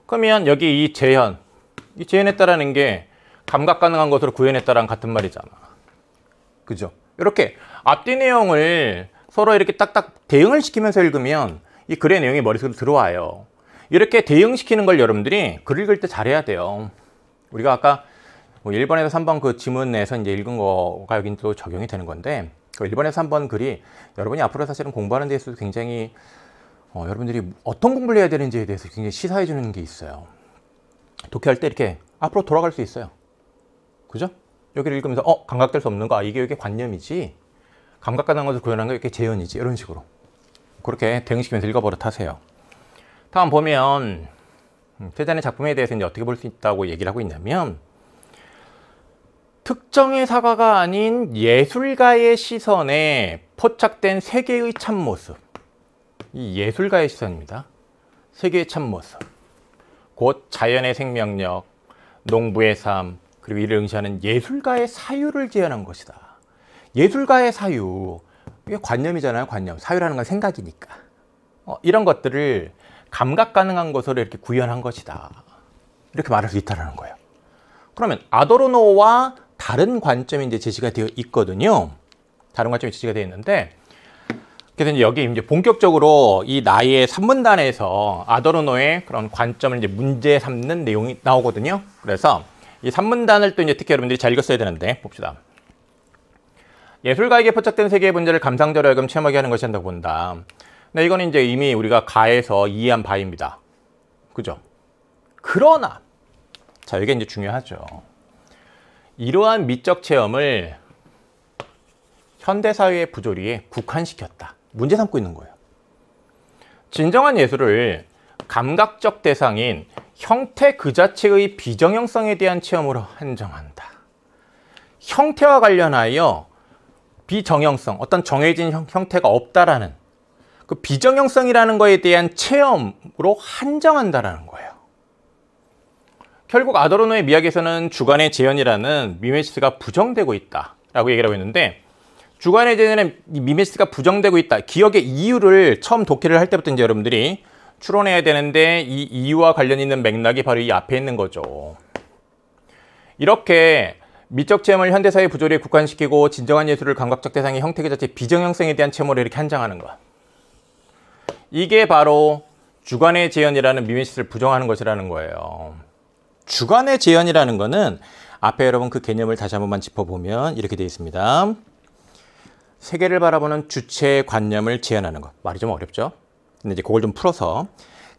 그러면 여기 이 재현했다라는 게 감각 가능한 것으로 구현했다랑 같은 말이잖아. 그죠? 이렇게 앞뒤 내용을 서로 이렇게 딱딱 대응을 시키면서 읽으면 이 글의 내용이 머릿속으로 들어와요. 이렇게 대응시키는 걸 여러분들이 글 읽을 때 잘해야 돼요. 우리가 아까 1번에서 3번 그 지문에서 이제 읽은 거가 여기 또 적용이 되는 건데, 그 1번에서 3번 글이 여러분이 앞으로 사실은 공부하는 데 있어서 굉장히 여러분들이 어떤 공부를 해야 되는지에 대해서 굉장히 시사해 주는 게 있어요. 독해할 때 이렇게 앞으로 돌아갈 수 있어요. 그죠? 여기를 읽으면서 감각될 수 없는 거, 이게 관념이지, 감각 가능한 것을 구현한 거 이렇게 재현이지, 이런 식으로 그렇게 대응시키면서 읽어버릇 하세요. 다음 보면 세잔의 작품에 대해서 이제 어떻게 볼 수 있다고 얘기를 하고 있냐면, 특정의 사과가 아닌 예술가의 시선에 포착된 세계의 참모습, 이 예술가의 시선입니다. 세계의 참모습, 곧 자연의 생명력, 농부의 삶, 그리고 이를 응시하는 예술가의 사유를 재현한 것이다. 예술가의 사유, 이게 관념이잖아요. 관념. 사유라는 건 생각이니까. 이런 것들을 감각 가능한 것으로 이렇게 구현한 것이다. 이렇게 말할 수 있다는 거예요. 그러면 아도르노와 다른 관점이 이제 제시가 되어 있거든요. 다른 관점이 제시가 되어 있는데, 그래서 이제 여기 이제 본격적으로 이 나의 3문단에서 아도르노의 그런 관점을 이제 문제 삼는 내용이 나오거든요. 그래서 이 3문단을 또 이제 특히 여러분들이 잘 읽었어야 되는데, 봅시다. 예술가에게 포착된 세계의 문제를 감상자로 하여금 체험하게 하는 것이 한다고 본다. 근데 이건 이제 이미 우리가 가에서 이해한 바입니다. 그죠? 그러나, 자, 이게 이제 중요하죠. 이러한 미적 체험을 현대사회의 부조리에 국한시켰다. 문제 삼고 있는 거예요. 진정한 예술을 감각적 대상인 형태 그 자체의 비정형성에 대한 체험으로 한정한다. 형태와 관련하여 비정형성, 어떤 정해진 형태가 없다라는 그 비정형성이라는 거에 대한 체험으로 한정한다라는 거예요. 결국 아도르노의 미학에서는 주관의 재현이라는 미메시스가 부정되고 있다라고 얘기를 하고 있는데, 주관의 재현에 미메시스가 부정되고 있다. 기억의 이유를 처음 독해를 할 때부터 이제 여러분들이 추론해야 되는데, 이 이유와 관련 있는 맥락이 바로 이 앞에 있는 거죠. 이렇게 미적 체험을 현대사의 부조리에 국한시키고 진정한 예술을 감각적 대상의 형태 그 자체 비정형성에 대한 체험으로 이렇게 한정하는 것. 이게 바로 주관의 재현이라는 미메시스를 부정하는 것이라는 거예요. 주관의 재현이라는 거는 앞에 여러분 그 개념을 다시 한 번만 짚어보면 이렇게 되어 있습니다. 세계를 바라보는 주체의 관념을 재현하는 것. 말이 좀 어렵죠? 근데 이제 그걸 좀 풀어서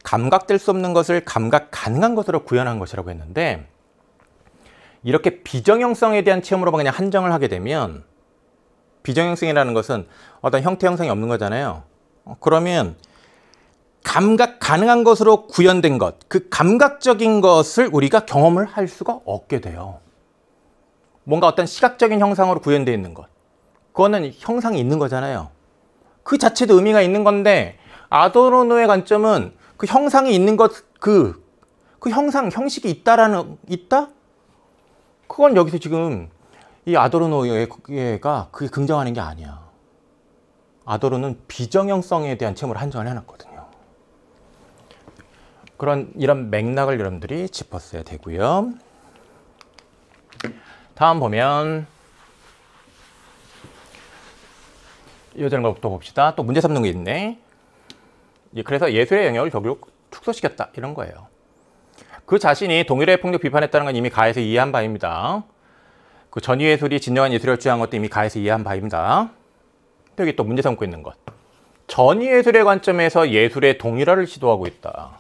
감각될 수 없는 것을 감각 가능한 것으로 구현한 것이라고 했는데, 이렇게 비정형성에 대한 체험으로만 그냥 한정을 하게 되면, 비정형성이라는 것은 어떤 형태 형성이 없는 거잖아요. 그러면 감각 가능한 것으로 구현된 것, 그 감각적인 것을 우리가 경험을 할 수가 없게 돼요. 뭔가 어떤 시각적인 형상으로 구현되어 있는 것, 그거는 형상이 있는 거잖아요. 그 자체도 의미가 있는 건데, 아도르노의 관점은 그 형상이 있는 것, 그 형식이 있다? 그건 여기서 지금 이 아도르노가 그게 긍정하는 게 아니야. 아도르노는 비정형성에 대한 체험을 한정을 해놨거든요. 이런 맥락을 여러분들이 짚었어야 되고요. 다음 보면 이어지는 것부터 봅시다. 또 문제 삼는 게 있네. 그래서 예술의 영역을 결국 축소시켰다, 이런 거예요. 그 자신이 동일의 폭력 비판했다는 건 이미 가에서 이해한 바입니다. 그 전위예술이 진정한 예술을 주장한 것도 이미 가에서 이해한 바입니다. 여기 또 문제 삼고 있는 것. 전위예술의 관점에서 예술의 동일화를 시도하고 있다.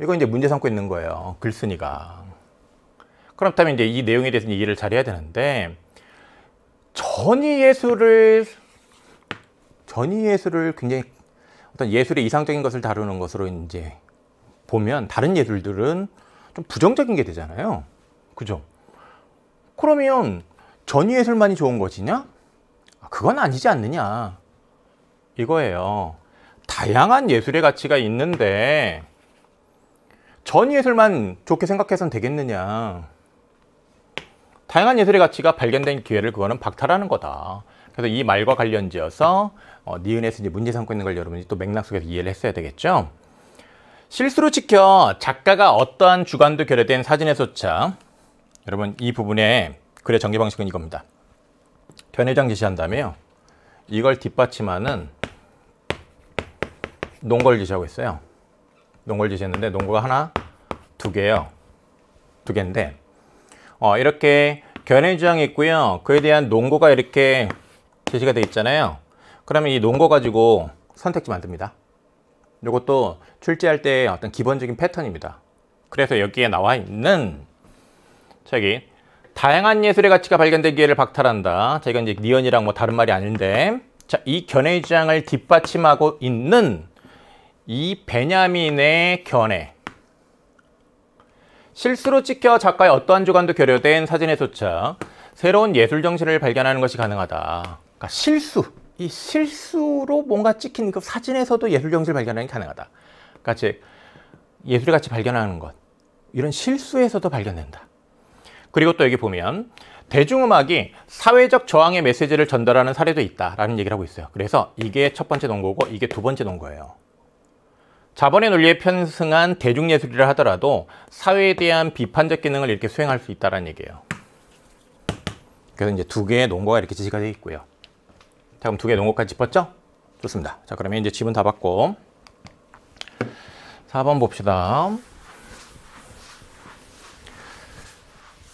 이거 이제 문제 삼고 있는 거예요. 글쓴이가. 그렇다면 이제 이 내용에 대해서 이해를 잘해야 되는데, 전위예술을 굉장히 어떤 예술의 이상적인 것을 다루는 것으로 이제 보면 다른 예술들은 좀 부정적인 게 되잖아요. 그죠? 그러면 전위예술만이 좋은 것이냐? 그건 아니지 않느냐, 이거예요. 다양한 예술의 가치가 있는데 전위예술만 좋게 생각해서는 되겠느냐. 다양한 예술의 가치가 발견된 기회를 그거는 박탈하는 거다. 그래서 이 말과 관련지어서 니은에서 이제 문제 삼고 있는 걸 여러분이 또 맥락 속에서 이해를 했어야 되겠죠. 실수로 지켜 작가가 어떠한 주관도 결여된 사진에서차, 여러분 이 부분의 글의 전개 방식은 이겁니다. 견해장 제시한 다음에요, 이걸 뒷받침하는 논거를 제시하고 있어요. 논거를 제시했는데 논거가 하나, 두 개예요. 두 개인데 이렇게 견해주장이 있고요. 그에 대한 논거가 이렇게 제시가 되어 있잖아요. 그러면 이 논거 가지고 선택지 만듭니다. 이것도 출제할 때 어떤 기본적인 패턴입니다. 그래서 여기에 나와 있는 저기 다양한 예술의 가치가 발견된 기회를 박탈한다. 자, 이건 이제 니언이랑 뭐 다른 말이 아닌데, 자, 이 견해 주장을 뒷받침하고 있는 이 베냐민의 견해. 실수로 찍혀 작가의 어떠한 주관도 결여된 사진에서차 새로운 예술 정신을 발견하는 것이 가능하다. 그러니까 이 실수로 뭔가 찍힌 그 사진에서도 예술 정신을 발견하는 게 가능하다. 그러니까 즉 예술의 가치 발견하는 것, 이런 실수에서도 발견된다. 그리고 또 여기 보면 대중음악이 사회적 저항의 메시지를 전달하는 사례도 있다라는 얘기를 하고 있어요. 그래서 이게 첫 번째 논거고 이게 두 번째 논거예요. 자본의 논리에 편승한 대중예술이라 하더라도 사회에 대한 비판적 기능을 이렇게 수행할 수 있다는 얘기예요. 그래서 이제 두 개의 논거가 이렇게 제시가 되어 있고요. 자, 그럼 두 개의 논거까지 짚었죠? 좋습니다. 자, 그러면 이제 지문 다 받고 4번 봅시다.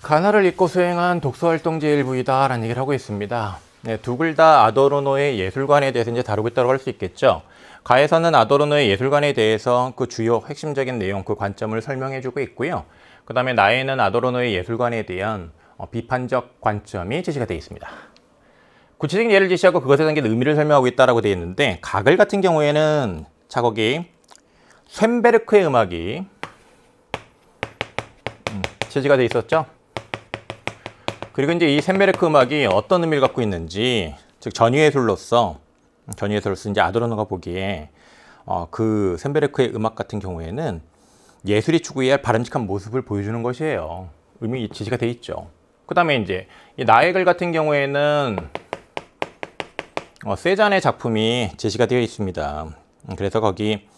가나를 읽고 수행한 독서활동제 일부이다 라는 얘기를 하고 있습니다. 네, 두 글 다 아도르노의 예술관에 대해서 이제 다루고 있다고 할 수 있겠죠. 가에서는 아도르노의 예술관에 대해서 그 주요 핵심적인 내용, 그 관점을 설명해 주고 있고요. 그 다음에 나에는 아도르노의 예술관에 대한 비판적 관점이 제시가 되어 있습니다. 구체적인 예를 제시하고 그것에 담긴 의미를 설명하고 있다고 되어 있는데, 가글 같은 경우에는 자, 거기 쇤베르크의 음악이 제시가 돼 있었죠. 그리고 이제 이 셈베르크 음악이 어떤 의미를 갖고 있는지, 즉 전위예술로서 이제 아도르노가 보기에 그 셈베르크의 음악 같은 경우에는 예술이 추구해야 할 바람직한 모습을 보여주는 것이에요. 의미 제시가 돼 있죠. 그 다음에 이제 이 나의 글 같은 경우에는 세잔의 작품이 제시가 되어 있습니다. 그래서 거기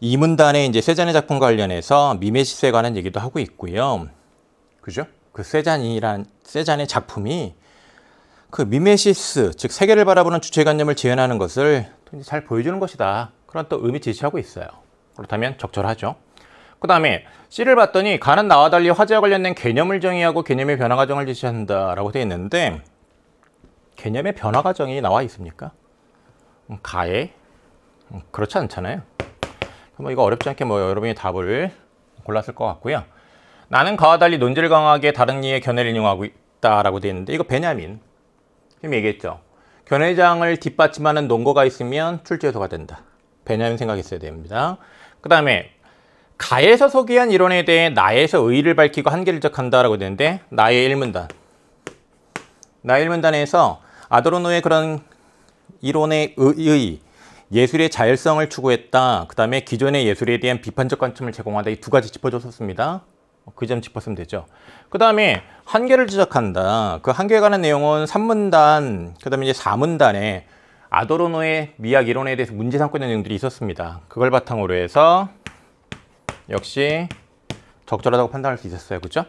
이 문단에 이제 세잔의 작품과 관련해서 미메시스에 관한 얘기도 하고 있고요. 그죠? 그 세잔의 작품이 그 미메시스, 즉 세계를 바라보는 주체관념을 재현하는 것을 잘 보여주는 것이다. 그런 또 의미 제시하고 있어요. 그렇다면 적절하죠. 그 다음에 C를 봤더니 가는 나와 달리 화제와 관련된 개념을 정의하고 개념의 변화 과정을 제시한다라고 되어 있는데, 개념의 변화 과정이 나와 있습니까? 가에? 그렇지 않잖아요. 이거 어렵지 않게 여러분이 답을 골랐을 것 같고요. 나는 가와 달리 논지를 강하게 다른 이의 견해를 인용하고 있다라고 되어 있는데, 이거 베냐민 지금 얘기했죠. 견해장을 뒷받침하는 논거가 있으면 출제 요소가 된다. 베냐민 생각했어야 됩니다. 그 다음에 가에서 소개한 이론에 대해 나에서 의의를 밝히고 한계를 지적한다라고 되는데, 나의 1문단. 나의 1문단에서 아도르노의 그런 이론의 의의, 예술의 자율성을 추구했다. 그 다음에 기존의 예술에 대한 비판적 관점을 제공한다. 이 두 가지 짚어줬었습니다. 그 점 짚었으면 되죠. 그 다음에 한계를 지적한다. 그 한계에 관한 내용은 3문단, 그 다음에 이제 4문단에 아도르노의 미학 이론에 대해서 문제 삼고 있는 내용들이 있었습니다. 그걸 바탕으로 해서 역시 적절하다고 판단할 수 있었어요. 그죠?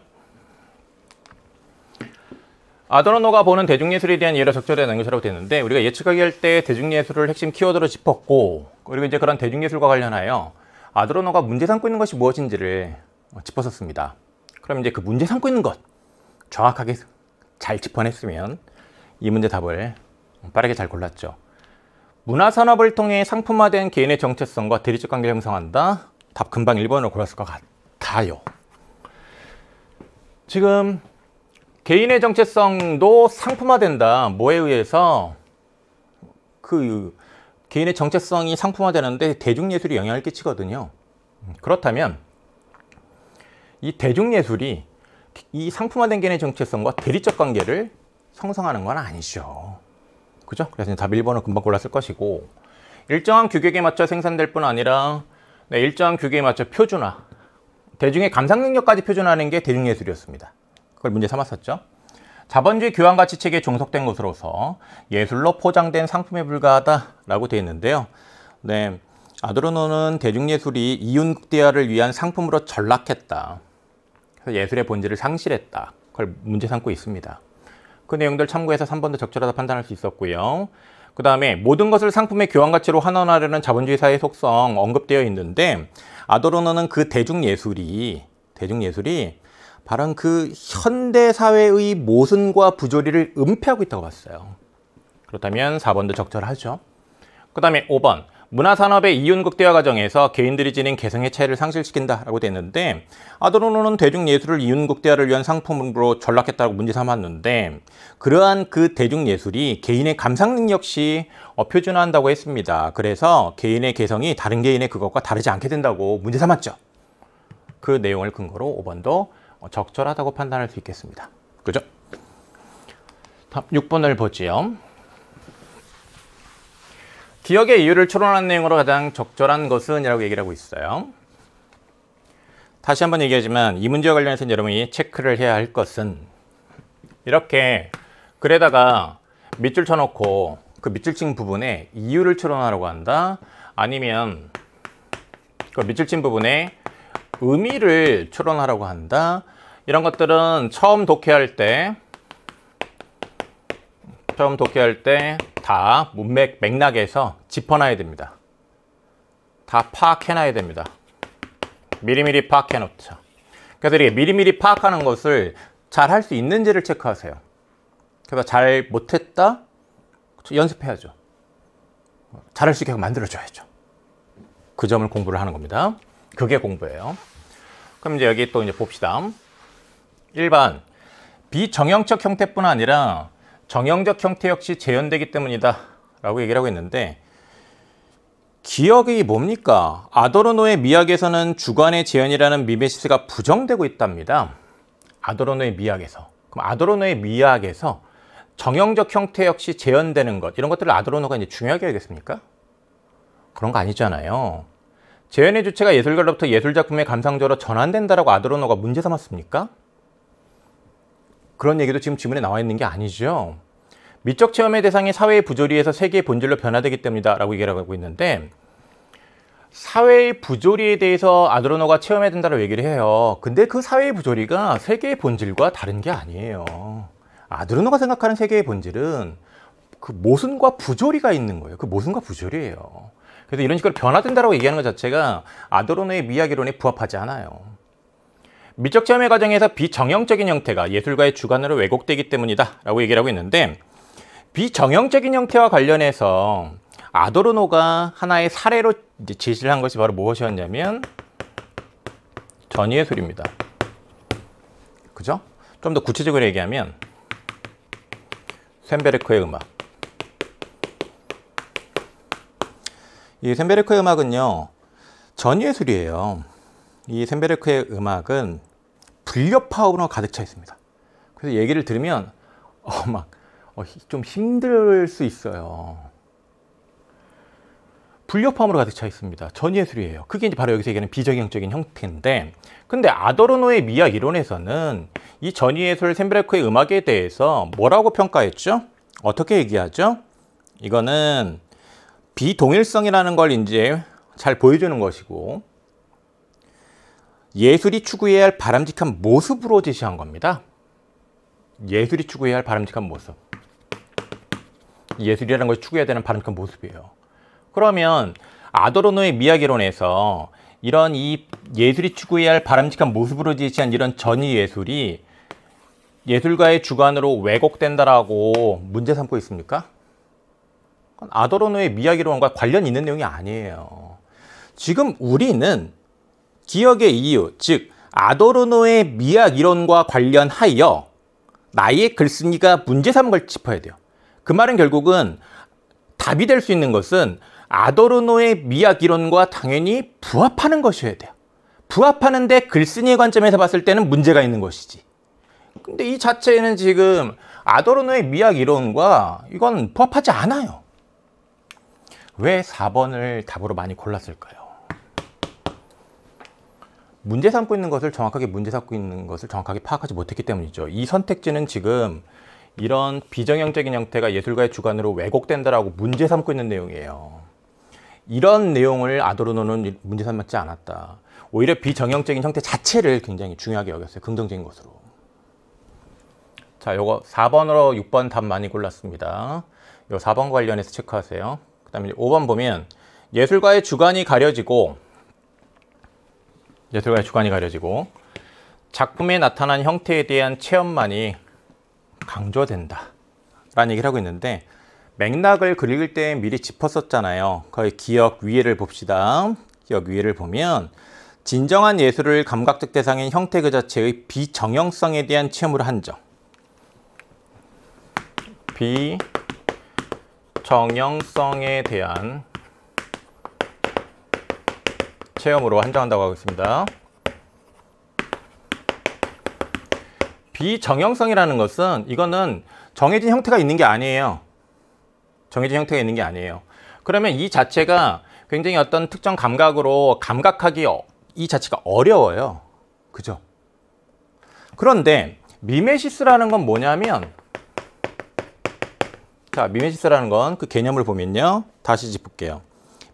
아도르노가 보는 대중예술에 대한 이해로 적절하다는 것이라고 되는데, 우리가 예측하기 할 때 대중예술을 핵심 키워드로 짚었고, 그리고 이제 그런 대중예술과 관련하여 아도르노가 문제 삼고 있는 것이 무엇인지를 짚었었습니다. 그럼 이제 그 문제 삼고 있는 것 정확하게 잘 짚어냈으면 이 문제 답을 빠르게 잘 골랐죠. 문화산업을 통해 상품화된 개인의 정체성과 대리적 관계를 형성한다. 답 금방 1번으로 골랐을 것 같아요. 지금 개인의 정체성도 상품화된다. 뭐에 의해서? 그 개인의 정체성이 상품화되는데 대중예술이 영향을 끼치거든요. 그렇다면 이 대중예술이 이 상품화된 개인의 정체성과 대리적 관계를 형성하는 건 아니죠. 그죠? 그래서 답 1번은 금방 골랐을 것이고, 일정한 규격에 맞춰 생산될 뿐 아니라 일정한 규격에 맞춰 표준화, 대중의 감상 능력까지 표준화하는 게 대중예술이었습니다. 그걸 문제 삼았었죠. 자본주의 교환가치 체계에 종속된 것으로서 예술로 포장된 상품에 불과하다라고 되어 있는데요. 네, 아도르노는 대중예술이 이윤극대화를 위한 상품으로 전락했다. 그래서 예술의 본질을 상실했다. 그걸 문제 삼고 있습니다. 그 내용들 참고해서 3번도 적절하다 판단할 수 있었고요. 그 다음에 모든 것을 상품의 교환가치로 환원하려는 자본주의 사회의 속성 언급되어 있는데, 아도르노는 그 대중예술이 바로 그 현대사회의 모순과 부조리를 은폐하고 있다고 봤어요. 그렇다면 4번도 적절하죠. 그 다음에 5번 문화산업의 이윤극대화 과정에서 개인들이 지닌 개성의 차이를 상실시킨다라고 됐는데, 아도르노는 대중예술을 이윤극대화를 위한 상품으로 전락했다고 문제 삼았는데, 그러한 그 대중예술이 개인의 감상능 역시 표준화한다고 했습니다. 그래서 개인의 개성이 다른 개인의 그것과 다르지 않게 된다고 문제 삼았죠. 그 내용을 근거로 5번도 적절하다고 판단할 수 있겠습니다. 그죠? 다음 6번을 보지요. 기억의 이유를 추론하는 내용으로 가장 적절한 것은? 이라고 얘기를 하고 있어요. 다시 한번 얘기하지만 이 문제와 관련해서 여러분이 체크를 해야 할 것은, 이렇게 글에다가 밑줄 쳐놓고 그 밑줄 친 부분에 이유를 추론하라고 한다, 아니면 그 밑줄 친 부분에 의미를 추론하라고 한다. 이런 것들은 처음 독해할 때 다 문맥 맥락에서 짚어놔야 됩니다. 다 파악해놔야 됩니다. 미리미리 파악해놓자. 그래서 이렇게 미리미리 파악하는 것을 잘 할 수 있는지를 체크하세요. 그래서 잘 못했다? 연습해야죠. 잘할 수 있게 만들어줘야죠. 그 점을 공부를 하는 겁니다. 그게 공부예요. 그럼 이제 여기 또 이제 봅시다. 1번 비정형적 형태뿐 아니라 정형적 형태 역시 재현되기 때문이다 라고 얘기를 하고 있는데, 기억이 뭡니까? 아도르노의 미학에서는 주관의 재현이라는 미메시스가 부정되고 있답니다. 아도르노의 미학에서. 그럼 아도르노의 미학에서 정형적 형태 역시 재현되는 것, 이런 것들을 아도르노가 이제 중요하게 여기겠습니까? 그런 거 아니잖아요. 재현의 주체가 예술가로부터 예술작품의 감상자로 전환된다라고 아도르노가 문제 삼았습니까? 그런 얘기도 지금 지문에 나와 있는 게 아니죠. 미적 체험의 대상이 사회의 부조리에서 세계의 본질로 변화되기 때문이다 라고 얘기를 하고 있는데, 사회의 부조리에 대해서 아도르노가 체험해야 된다고 얘기를 해요. 근데 그 사회의 부조리가 세계의 본질과 다른 게 아니에요. 아도르노가 생각하는 세계의 본질은 그 모순과 부조리가 있는 거예요. 그 모순과 부조리예요. 그래서 이런 식으로 변화된다고 얘기하는 것 자체가 아도르노의 미학이론에 부합하지 않아요. 미적 체험의 과정에서 비정형적인 형태가 예술가의 주관으로 왜곡되기 때문이다 라고 얘기를 하고 있는데, 비정형적인 형태와 관련해서 아도르노가 하나의 사례로 이제 제시를 한 것이 바로 무엇이었냐면 전위예술입니다. 그죠? 좀 더 구체적으로 얘기하면 쇤베르크의 음악. 이 쇤베르크의 음악은요, 전위예술이에요. 이 쇤베르크의 음악은 불협화음으로 가득 차 있습니다. 그래서 얘기를 들으면 좀 힘들 수 있어요. 불협화음으로 가득 차 있습니다. 전예술이에요. 그게 이제 바로 여기서 얘기하는 비정형적인 형태인데, 근데 아도르노의 미학 이론에서는 이 전예술 쇤베르크의 음악에 대해서 뭐라고 평가했죠? 어떻게 얘기하죠? 이거는 비동일성이라는 걸 이제 잘 보여주는 것이고, 예술이 추구해야 할 바람직한 모습으로 제시한 겁니다. 예술이 추구해야 할 바람직한 모습. 예술이라는 것이 추구해야 되는 바람직한 모습이에요. 그러면 아도르노의 미학이론에서 이런 이 예술이 추구해야 할 바람직한 모습으로 제시한 이런 전위 예술이 예술가의 주관으로 왜곡된다라고 문제 삼고 있습니까? 아도르노의 미학이론과 관련 있는 내용이 아니에요. 지금 우리는 기억의 이유, 즉 아도르노의 미학이론과 관련하여 나의 글쓴이가 문제 삼은 걸 짚어야 돼요. 그 말은 결국은 답이 될 수 있는 것은 아도르노의 미학이론과 당연히 부합하는 것이어야 돼요. 부합하는데 글쓴이의 관점에서 봤을 때는 문제가 있는 것이지. 근데 이 자체는 지금 아도르노의 미학이론과 이건 부합하지 않아요. 왜 4번을 답으로 많이 골랐을까요? 문제 삼고 있는 것을 정확하게 파악하지 못했기 때문이죠. 이 선택지는 지금 이런 비정형적인 형태가 예술가의 주관으로 왜곡된다라고 문제 삼고 있는 내용이에요. 이런 내용을 아도르노는 문제 삼지 않았다. 오히려 비정형적인 형태 자체를 굉장히 중요하게 여겼어요. 긍정적인 것으로. 자, 요거 4번으로 6번 답 많이 골랐습니다. 요 4번 관련해서 체크하세요. 그 다음에 5번 보면 예술가의 주관이 가려지고 작품에 나타난 형태에 대한 체험만이 강조된다 라는 얘기를 하고 있는데, 맥락을 그릴 때 미리 짚었었잖아요. 거의 기억 위에를 봅시다. 기억 위에를 보면 진정한 예술을 감각적 대상인 형태 그 자체의 비정형성에 대한 체험으로 한정. 비정형성에 대한 체험으로 한정한다고 하고 있습니다. 비정형성이라는 것은 이거는 정해진 형태가 있는 게 아니에요. 그러면 이 자체가 굉장히 어떤 특정 감각으로 감각하기 이 자체가 어려워요. 그죠? 그런데 미메시스라는 건 뭐냐면, 자, 미메시스라는 건 그 개념을 보면요. 다시 짚을게요.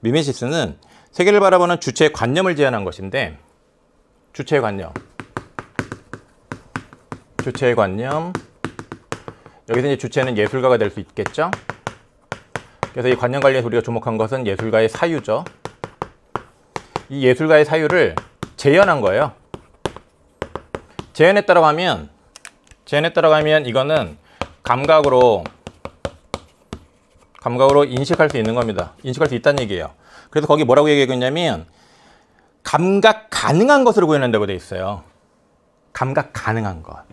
미메시스는 세계를 바라보는 주체의 관념을 제안한 것인데, 주체의 관념. 여기서 이제 주체는 예술가가 될 수 있겠죠? 그래서 이 관념 관리에서 우리가 주목한 것은 예술가의 사유죠. 이 예술가의 사유를 재현한 거예요. 재현했다고 하면 이거는 감각으로 인식할 수 있는 겁니다. 인식할 수 있다는 얘기예요. 그래서 거기 뭐라고 얘기하고 있냐면 감각 가능한 것으로 구현한다고 돼 있어요. 감각 가능한 것.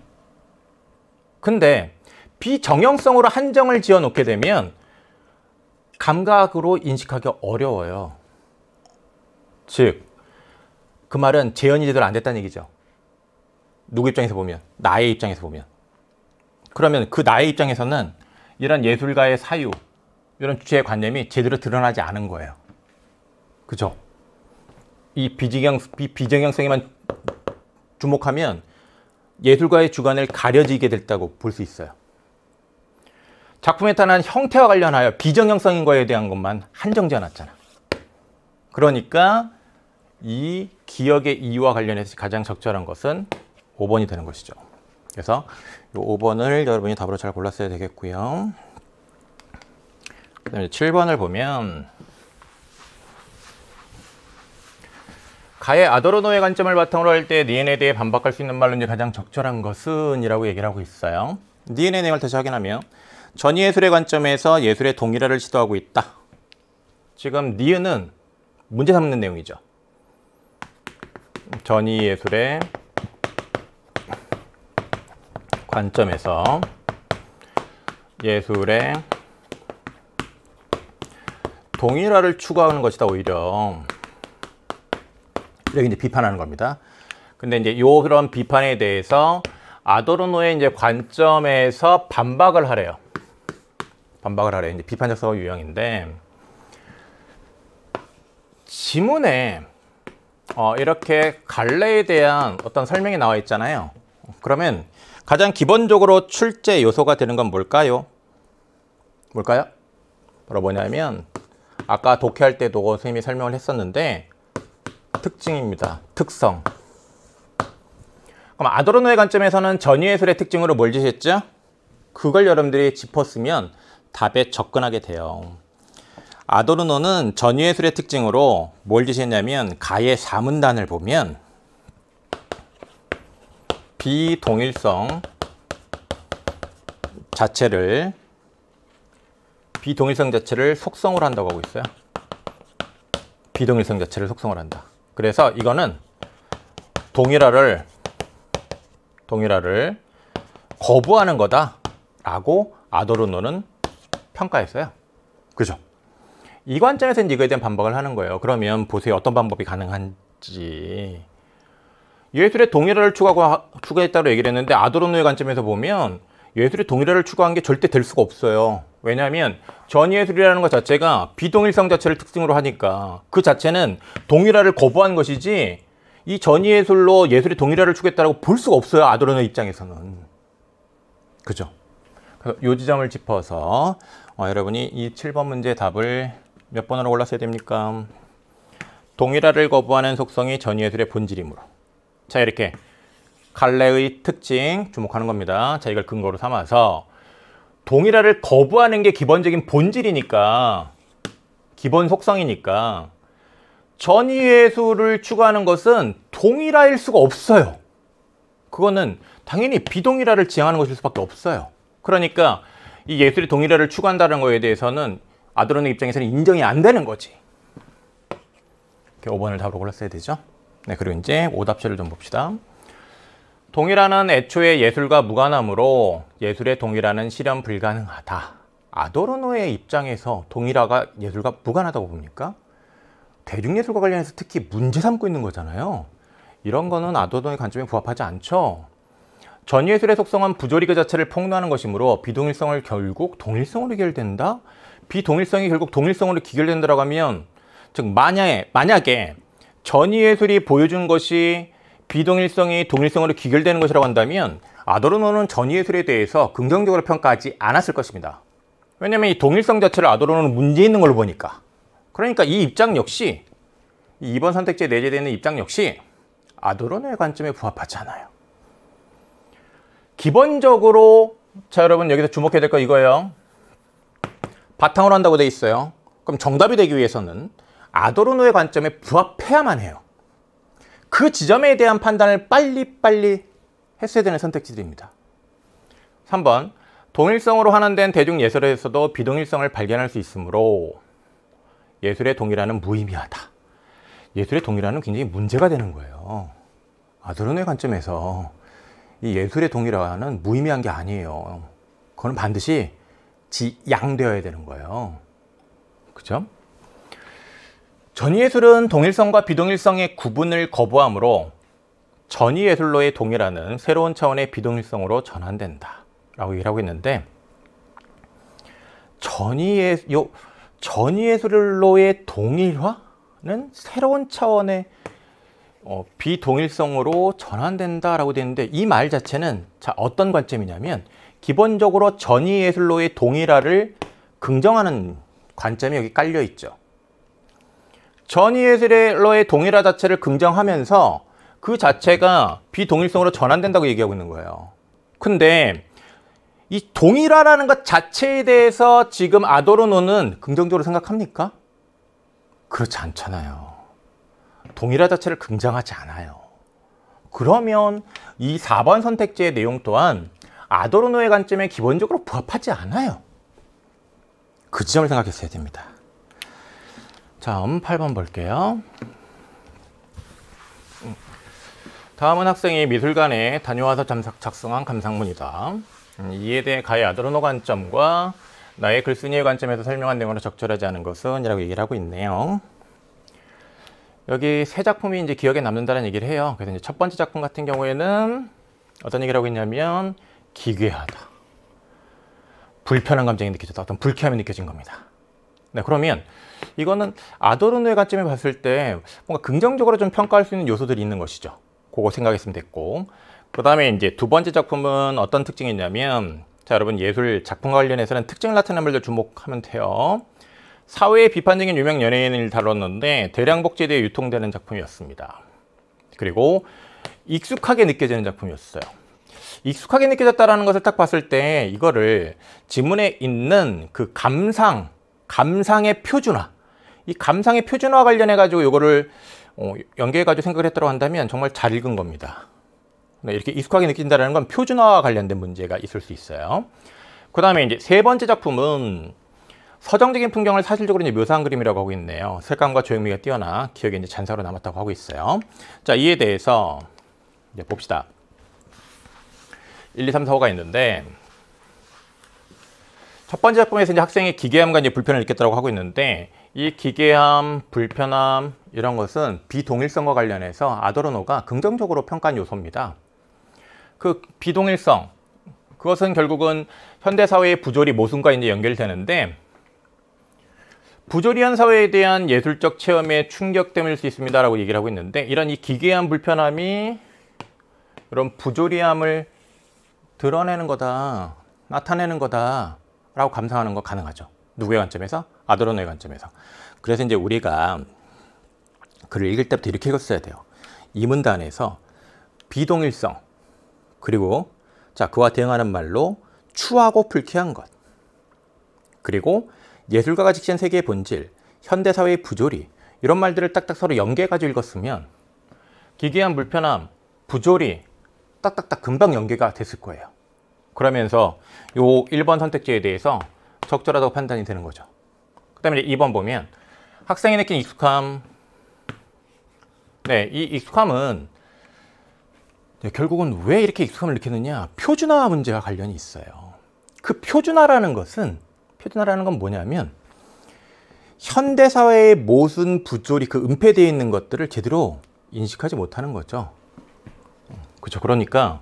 근데 비정형성으로 한정을 지어 놓게 되면 감각으로 인식하기 어려워요. 즉, 그 말은 재현이 제대로 안 됐다는 얘기죠. 누구 입장에서 보면? 나의 입장에서 보면. 그러면 그 나의 입장에서는 이런 예술가의 사유, 이런 주체의 관념이 제대로 드러나지 않은 거예요. 그죠? 이 비정형성에만 주목하면 예술가의 주관을 가려지게 됐다고 볼 수 있어요. 작품에 나타난 형태와 관련하여 비정형성인 거에 대한 것만 한정지어 놨잖아. 그러니까 이 기억의 이유와 관련해서 가장 적절한 것은 5번이 되는 것이죠. 그래서 이 5번을 여러분이 답으로 잘 골랐어야 되겠고요. 그 다음에 7번을 보면 가의 아도르노의 관점을 바탕으로 할 때 니은에 대해 반박할 수 있는 말로 이제 가장 적절한 것은 이라고 얘기를 하고 있어요. 니은의 내용을 다시 확인하며 전이예술의 관점에서 예술의 동일화를 시도하고 있다. 지금 니은은 문제 삼는 내용이죠. 전이예술의 관점에서 예술의 동일화를 추구하는 것이다. 오히려 여기 이제 비판하는 겁니다. 근데 이제 그런 비판에 대해서 아도르노의 이제 관점에서 반박을 하래요. 이제 비판적 사고 유형인데, 지문에 이렇게 갈래에 대한 어떤 설명이 나와 있잖아요. 그러면 가장 기본적으로 출제 요소가 되는 건 뭘까요? 바로 뭐냐면 아까 독해할 때도 선생님이 설명을 했었는데 특징입니다. 특성. 그럼 아도르노의 관점에서는 전위예술의 특징으로 뭘 지셨죠? 그걸 여러분들이 짚었으면 답에 접근하게 돼요. 아도르노는 전위예술의 특징으로 뭘 지셨냐면 가의 사문단을 보면 비동일성 자체를 속성으로 한다고 하고 있어요. 비동일성 자체를 속성을 한다. 그래서 이거는 동일화를 거부하는 거다라고 아도르노는 평가했어요. 그죠? 이 관점에서 이거에 대한 반박을 하는 거예요. 그러면 보세요. 어떤 방법이 가능한지. 예술의 동일화를 추구했다고 얘기를 했는데 아도르노의 관점에서 보면 예술의 동일화를 추구한 게 절대 될 수가 없어요. 왜냐하면 전예술이라는 것 자체가 비동일성 자체를 특징으로 하니까 그 자체는 동일화를 거부한 것이지 이 전예술로 예술의 동일화를 추구했다고 볼 수가 없어요. 아도르노 입장에서는. 그죠? 그래서 이 지점을 짚어서 여러분이 이 7번 문제 답을 몇 번으로 골랐어야 됩니까? 동일화를 거부하는 속성이 전예술의 본질이므로. 자, 이렇게 갈래의 특징 주목하는 겁니다. 자, 이걸 근거로 삼아서 동일화를 거부하는 게 기본적인 본질이니까, 기본 속성이니까 전이예술을 추구하는 것은 동일화일 수가 없어요. 그거는 당연히 비동일화를 지향하는 것일 수밖에 없어요. 그러니까 이 예술이 동일화를 추구한다는 거에 대해서는 아도르노 입장에서는 인정이 안 되는 거지. 이렇게 5번을 답으로 골랐어야 되죠. 네, 그리고 이제 오답지를 좀 봅시다. 동일화는 애초에 예술과 무관하므로 예술의 동일화는 실현 불가능하다. 아도르노의 입장에서 동일화가 예술과 무관하다고 봅니까? 대중예술과 관련해서 특히 문제 삼고 있는 거잖아요. 이런 거는 아도르노의 관점에 부합하지 않죠. 전예술의 속성은 부조리 그 자체를 폭로하는 것이므로 비동일성을 결국 동일성으로 귀결된다? 비동일성이 결국 동일성으로 귀결된다라고 하면, 즉 만약에 전예술이 보여준 것이 비동일성이 동일성으로 귀결되는 것이라고 한다면 아도르노는 전예술에 대해서 긍정적으로 평가하지 않았을 것입니다. 왜냐하면 이 동일성 자체를 아도르노는 문제 있는 걸로 보니까. 그러니까 이 입장 역시, 이 2번 선택지에 내재되어 있는 입장 역시 아도르노의 관점에 부합하지 않아요. 기본적으로 자, 여러분 여기서 주목해야 될 거 이거예요. 바탕으로 한다고 돼 있어요. 그럼 정답이 되기 위해서는 아도르노의 관점에 부합해야만 해요. 그 지점에 대한 판단을 빨리빨리 했어야 되는 선택지들입니다. 3번, 동일성으로 환원된 대중예술에서도 비동일성을 발견할 수 있으므로 예술의 동일화는 무의미하다. 예술의 동일화는 굉장히 문제가 되는 거예요. 아도르노의 관점에서 이 예술의 동일화는 무의미한 게 아니에요. 그건 반드시 지양되어야 되는 거예요. 그죠? 전예술은 동일성과 비동일성의 구분을 거부하므로 전이예술로의 동의라는 새로운 차원의 비동일성으로 전환된다 라고 얘기를 하고 있는데, 전이예술로의 동일화는 새로운 차원의 비동일성으로 전환된다라고 되어 있는데, 이 말 자체는 자, 어떤 관점이냐면 기본적으로 전이예술로의 동일화를 긍정하는 관점이 여기 깔려 있죠. 전이예술로의 동일화 자체를 긍정하면서 그 자체가 비동일성으로 전환된다고 얘기하고 있는 거예요. 근데 이 동일화라는 것 자체에 대해서 지금 아도르노는 긍정적으로 생각합니까? 그렇지 않잖아요. 동일화 자체를 긍정하지 않아요. 그러면 이 4번 선택지의 내용 또한 아도르노의 관점에 기본적으로 부합하지 않아요. 그 지점을 생각했어야 됩니다. 다음 8번 볼게요. 다음은 학생이 미술관에 다녀와서 작성한 감상문이다. 이에 대해 가의 아도르노 관점과 나의 글쓴이의 관점에서 설명한 내용으로 적절하지 않은 것은? 이라고 얘기를 하고 있네요. 여기 세 작품이 이제 기억에 남는다는 얘기를 해요. 그래서 이제 첫 번째 작품 같은 경우에는 어떤 얘기를 하고 있냐면 기괴하다, 불편한 감정이 느껴졌다, 어떤 불쾌함이 느껴진 겁니다. 네, 그러면 이거는 아도르노의 관점에 봤을 때 뭔가 긍정적으로 좀 평가할 수 있는 요소들이 있는 것이죠. 그거 생각했으면 됐고, 그 다음에 이제 두 번째 작품은 어떤 특징이 있냐면, 자, 여러분 예술 작품과 관련해서는 특징을 나타내는 말들 주목하면 돼요. 사회의 비판적인 유명 연예인을 다뤘는데 대량 복제되어 유통되는 작품이었습니다. 그리고 익숙하게 느껴지는 작품이었어요. 익숙하게 느껴졌다는 것을 딱 봤을 때 이거를 지문에 있는 그 감상의 표준화, 이 감상의 표준화 관련해 가지고 이거를 연계해 가지고 생각을 했다고 한다면 정말 잘 읽은 겁니다. 이렇게 익숙하게 느낀다는 건 표준화와 관련된 문제가 있을 수 있어요. 그 다음에 이제 세 번째 작품은 서정적인 풍경을 사실적으로 이제 묘사한 그림이라고 하고 있네요. 색감과 조형미가 뛰어나 기억에 이제 잔사로 남았다고 하고 있어요. 자, 이에 대해서 이제 봅시다. 1, 2, 3, 4호가 있는데, 첫 번째 작품에서 이제 학생이 기괴함과 이제 불편을 느꼈다고 하고 있는데, 이 기괴함, 불편함 이런 것은 비동일성과 관련해서 아도르노가 긍정적으로 평가한 요소입니다. 그 비동일성, 그것은 결국은 현대사회의 부조리, 모순과 이제 연결되는데, 부조리한 사회에 대한 예술적 체험의 충격됨일 수 있습니다 라고 얘기를 하고 있는데, 이런 이 기괴함, 불편함이 이런 부조리함을 드러내는 거다, 나타내는 거다 라고 감상하는 거 가능하죠. 누구의 관점에서? 아도르노의 관점에서. 그래서 이제 우리가 글을 읽을 때부터 이렇게 읽었어야 돼요. 이 문단에서 비동일성, 그리고 자, 그와 대응하는 말로 추하고 불쾌한 것, 그리고 예술가가 직시한 세계의 본질, 현대사회의 부조리, 이런 말들을 딱딱 서로 연계해가지고 읽었으면 기괴함, 불편함, 부조리 딱딱딱 금방 연계가 됐을 거예요. 그러면서 요 1번 선택지에 대해서 적절하다고 판단이 되는 거죠. 그 다음에 2번 보면 학생이 느낀 익숙함. 네, 이 익숙함은 결국은 왜 이렇게 익숙함을 느끼느냐, 표준화 문제와 관련이 있어요. 그 표준화라는 건 뭐냐면 현대사회의 모순, 부조리, 그 은폐되어 있는 것들을 제대로 인식하지 못하는 거죠. 그렇죠. 그러니까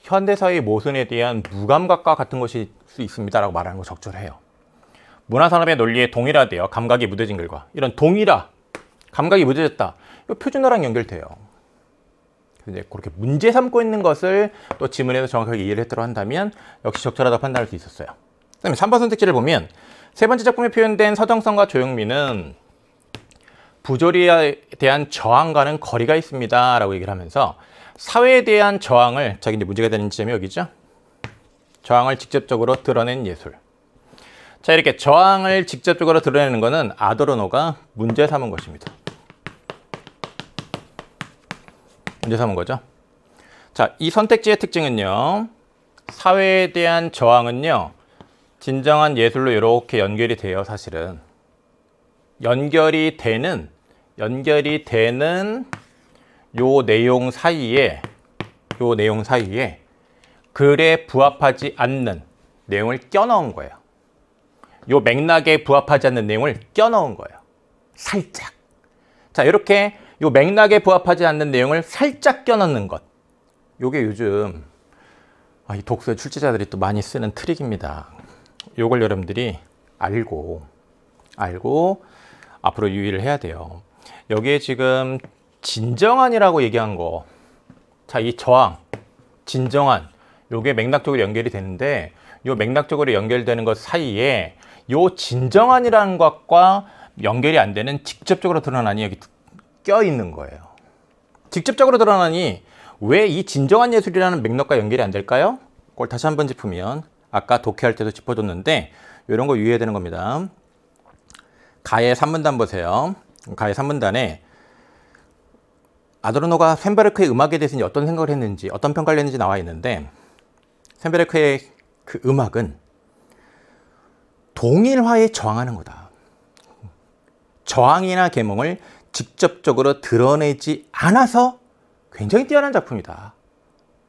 현대사회의 모순에 대한 무감각과 같은 것일 수 있습니다라고 말하는 거 적절해요. 문화산업의 논리에 동일화되어 감각이 무뎌진 글과, 이런 동일화, 감각이 무뎌졌다, 이거 표준화랑 연결돼요. 이제 그렇게 문제 삼고 있는 것을 또 지문에서 정확하게 이해를 했다고 한다면 역시 적절하다고 판단할 수 있었어요. 그다음에 3번 선택지를 보면 세 번째 작품에 표현된 서정성과 조형미는 부조리에 대한 저항과는 거리가 있습니다 라고 얘기를 하면서 사회에 대한 저항을, 자기 이제 문제가 되는 지점이 여기죠. 저항을 직접적으로 드러낸 예술. 자, 이렇게 저항을 직접적으로 드러내는 것은 아도르노가 문제 삼은 것입니다. 문제 삼은 거죠. 자, 이 선택지의 특징은요, 사회에 대한 저항은요, 진정한 예술로 이렇게 연결이 돼요. 사실은 연결이 되는 요 내용 사이에 글에 부합하지 않는 내용을 껴넣은 거예요. 요 맥락에 부합하지 않는 내용을 껴넣은 거예요. 살짝. 자, 이렇게 요 맥락에 부합하지 않는 내용을 살짝 껴넣는 것. 요게 요즘 이 독서 출제자들이 또 많이 쓰는 트릭입니다. 요걸 여러분들이 알고 앞으로 유의를 해야 돼요. 여기에 지금 진정한이라고 얘기한 거, 자, 이 저항, 진정한, 요게 맥락적으로 연결이 되는데 요 맥락적으로 연결되는 것 사이에 요 진정한이라는 것과 연결이 안 되는 직접적으로 드러나니 여기 껴 있는 거예요. 직접적으로 드러나니 왜 이 진정한 예술이라는 맥락과 연결이 안 될까요? 그걸 다시 한번 짚으면 아까 독해할 때도 짚어줬는데 이런 거 유의해야 되는 겁니다. 가의 3문단 보세요. 가의 3문단에 아도르노가 쇤베르크의 음악에 대해서 어떤 생각을 했는지, 어떤 평가를 했는지 나와 있는데, 쇤베르크의 그 음악은 동일화에 저항하는 거다. 저항이나 계몽을 직접적으로 드러내지 않아서 굉장히 뛰어난 작품이다.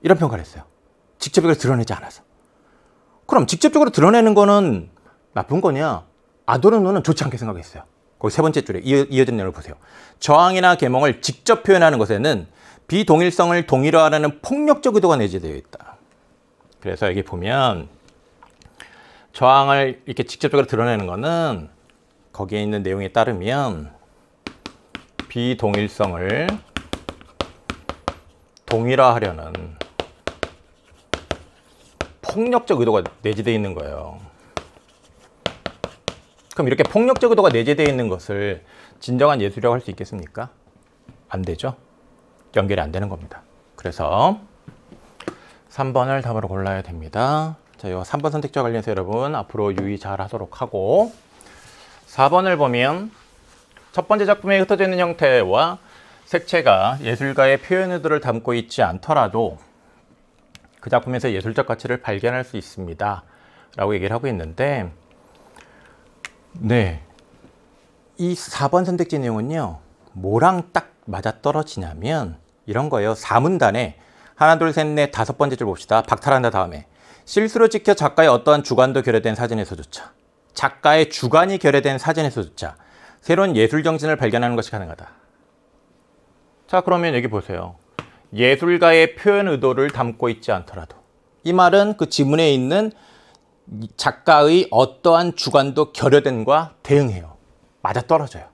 이런 평가를 했어요. 직접적으로 드러내지 않아서. 그럼 직접적으로 드러내는 거는 나쁜 거냐? 아도르노는 좋지 않게 생각했어요. 거기 세 번째 줄에 이어진 내용을 보세요. 저항이나 계몽을 직접 표현하는 것에는 비동일성을 동일화하려는 폭력적 의도가 내재되어 있다. 그래서 여기 보면 저항을 이렇게 직접적으로 드러내는 거는 거기에 있는 내용에 따르면 비동일성을 동일화하려는 폭력적 의도가 내재되어 있는 거예요. 그럼 이렇게 폭력적 의도가 내재되어 있는 것을 진정한 예술이라고 할 수 있겠습니까? 안 되죠. 연결이 안 되는 겁니다. 그래서 3번을 답으로 골라야 됩니다. 자, 이 3번 선택지와 관련해서 여러분 앞으로 유의 잘 하도록 하고, 4번을 보면 첫 번째 작품에 흩어져 있는 형태와 색채가 예술가의 표현 의도를 담고 있지 않더라도 그 작품에서 예술적 가치를 발견할 수 있습니다 라고 얘기를 하고 있는데, 네, 이 4번 선택지 내용은요, 뭐랑 딱 맞아떨어지냐면 이런 거예요. 4문단에 하나, 둘, 셋, 넷, 다섯 번째 줄 봅시다. 박탈한다 다음에 실수로 찍혀 작가의 어떠한 주관도 결여된 사진에서조차, 작가의 주관이 결여된 사진에서조차 새로운 예술 정신을 발견하는 것이 가능하다. 자, 그러면 여기 보세요. 예술가의 표현 의도를 담고 있지 않더라도, 이 말은 그 지문에 있는 작가의 어떠한 주관도 결여된과 대응해요. 맞아떨어져요.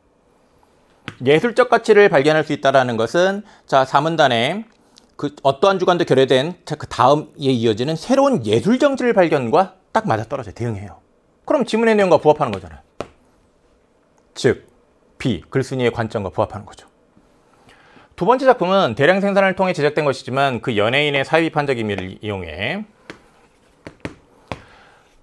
예술적 가치를 발견할 수 있다는 것은, 자, 4문단에 그 어떠한 주관도 결여된 그 다음에 이어지는 새로운 예술 정신을 발견과 딱 맞아떨어져요. 대응해요. 그럼 지문의 내용과 부합하는 거잖아요. 즉, B, 글쓴이의 관점과 부합하는 거죠. 두 번째 작품은 대량 생산을 통해 제작된 것이지만 그 연예인의 사회비판적 의미를 이용해,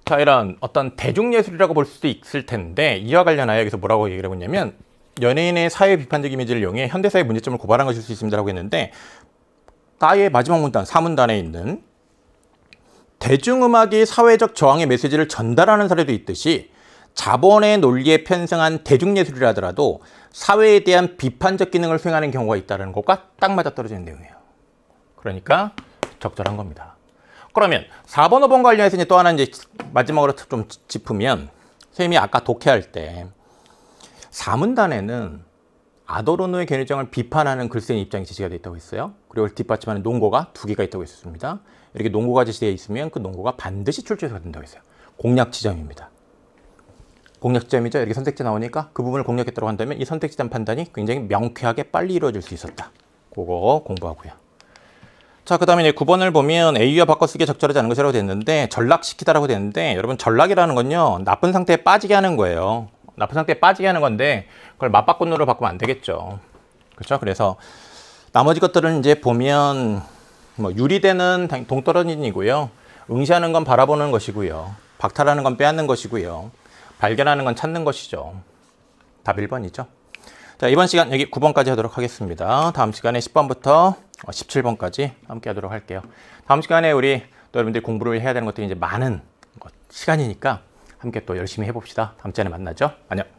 자, 이런 어떤 대중예술이라고 볼 수도 있을 텐데, 이와 관련하여 여기서 뭐라고 얘기를 하고 있냐면, 연예인의 사회 비판적 이미지를 이용해 현대사의 문제점을 고발한 것일 수 있습니다라고 했는데, 따의 마지막 문단 4문단에 있는 대중음악이 사회적 저항의 메시지를 전달하는 사례도 있듯이 자본의 논리에 편승한 대중예술이라 하더라도 사회에 대한 비판적 기능을 수행하는 경우가 있다는 것과 딱 맞아떨어지는 내용이에요. 그러니까 적절한 겁니다. 그러면 4번, 5번 관련해서 이제 또 하나 이제 마지막으로 좀 짚으면, 선생님이 아까 독해할 때 4문단에는 아도르노의 견해정을 비판하는 글쓴이 입장이 제시가 되어 있다고 했어요. 그리고 뒷받침하는 논고가 2개가 있다고 했습니다. 이렇게 논고가 제시되어 있으면 그 논고가 반드시 출제해서 된다고 했어요. 공략 지점입니다. 공략 지점이죠. 이렇게 선택지 나오니까 그 부분을 공략했다고 한다면 이 선택지 단 판단이 굉장히 명쾌하게 빨리 이루어질 수 있었다. 그거 공부하고요. 자, 그 다음에 이제 9번을 보면 A와 바꿔쓰기에 적절하지 않은 것이라고 됐는데, 전락시키다라고 됐는데, 여러분 전락이라는 건요, 나쁜 상태에 빠지게 하는 거예요. 나쁜 상태에 빠지게 하는 건데 그걸 맞바꾼으로 바꾸면 안 되겠죠. 그렇죠? 그래서 나머지 것들은 이제 보면 뭐 유리대는 동떨어진이고요, 응시하는 건 바라보는 것이고요, 박탈하는 건 빼앗는 것이고요, 발견하는 건 찾는 것이죠. 답 1번이죠. 자, 이번 시간 여기 9번까지 하도록 하겠습니다. 다음 시간에 10번부터 17번까지 함께 하도록 할게요. 다음 시간에 우리 또 여러분들이 공부를 해야 되는 것들이 이제 많은 시간이니까 함께 또 열심히 해봅시다. 다음 시간에 만나죠. 안녕.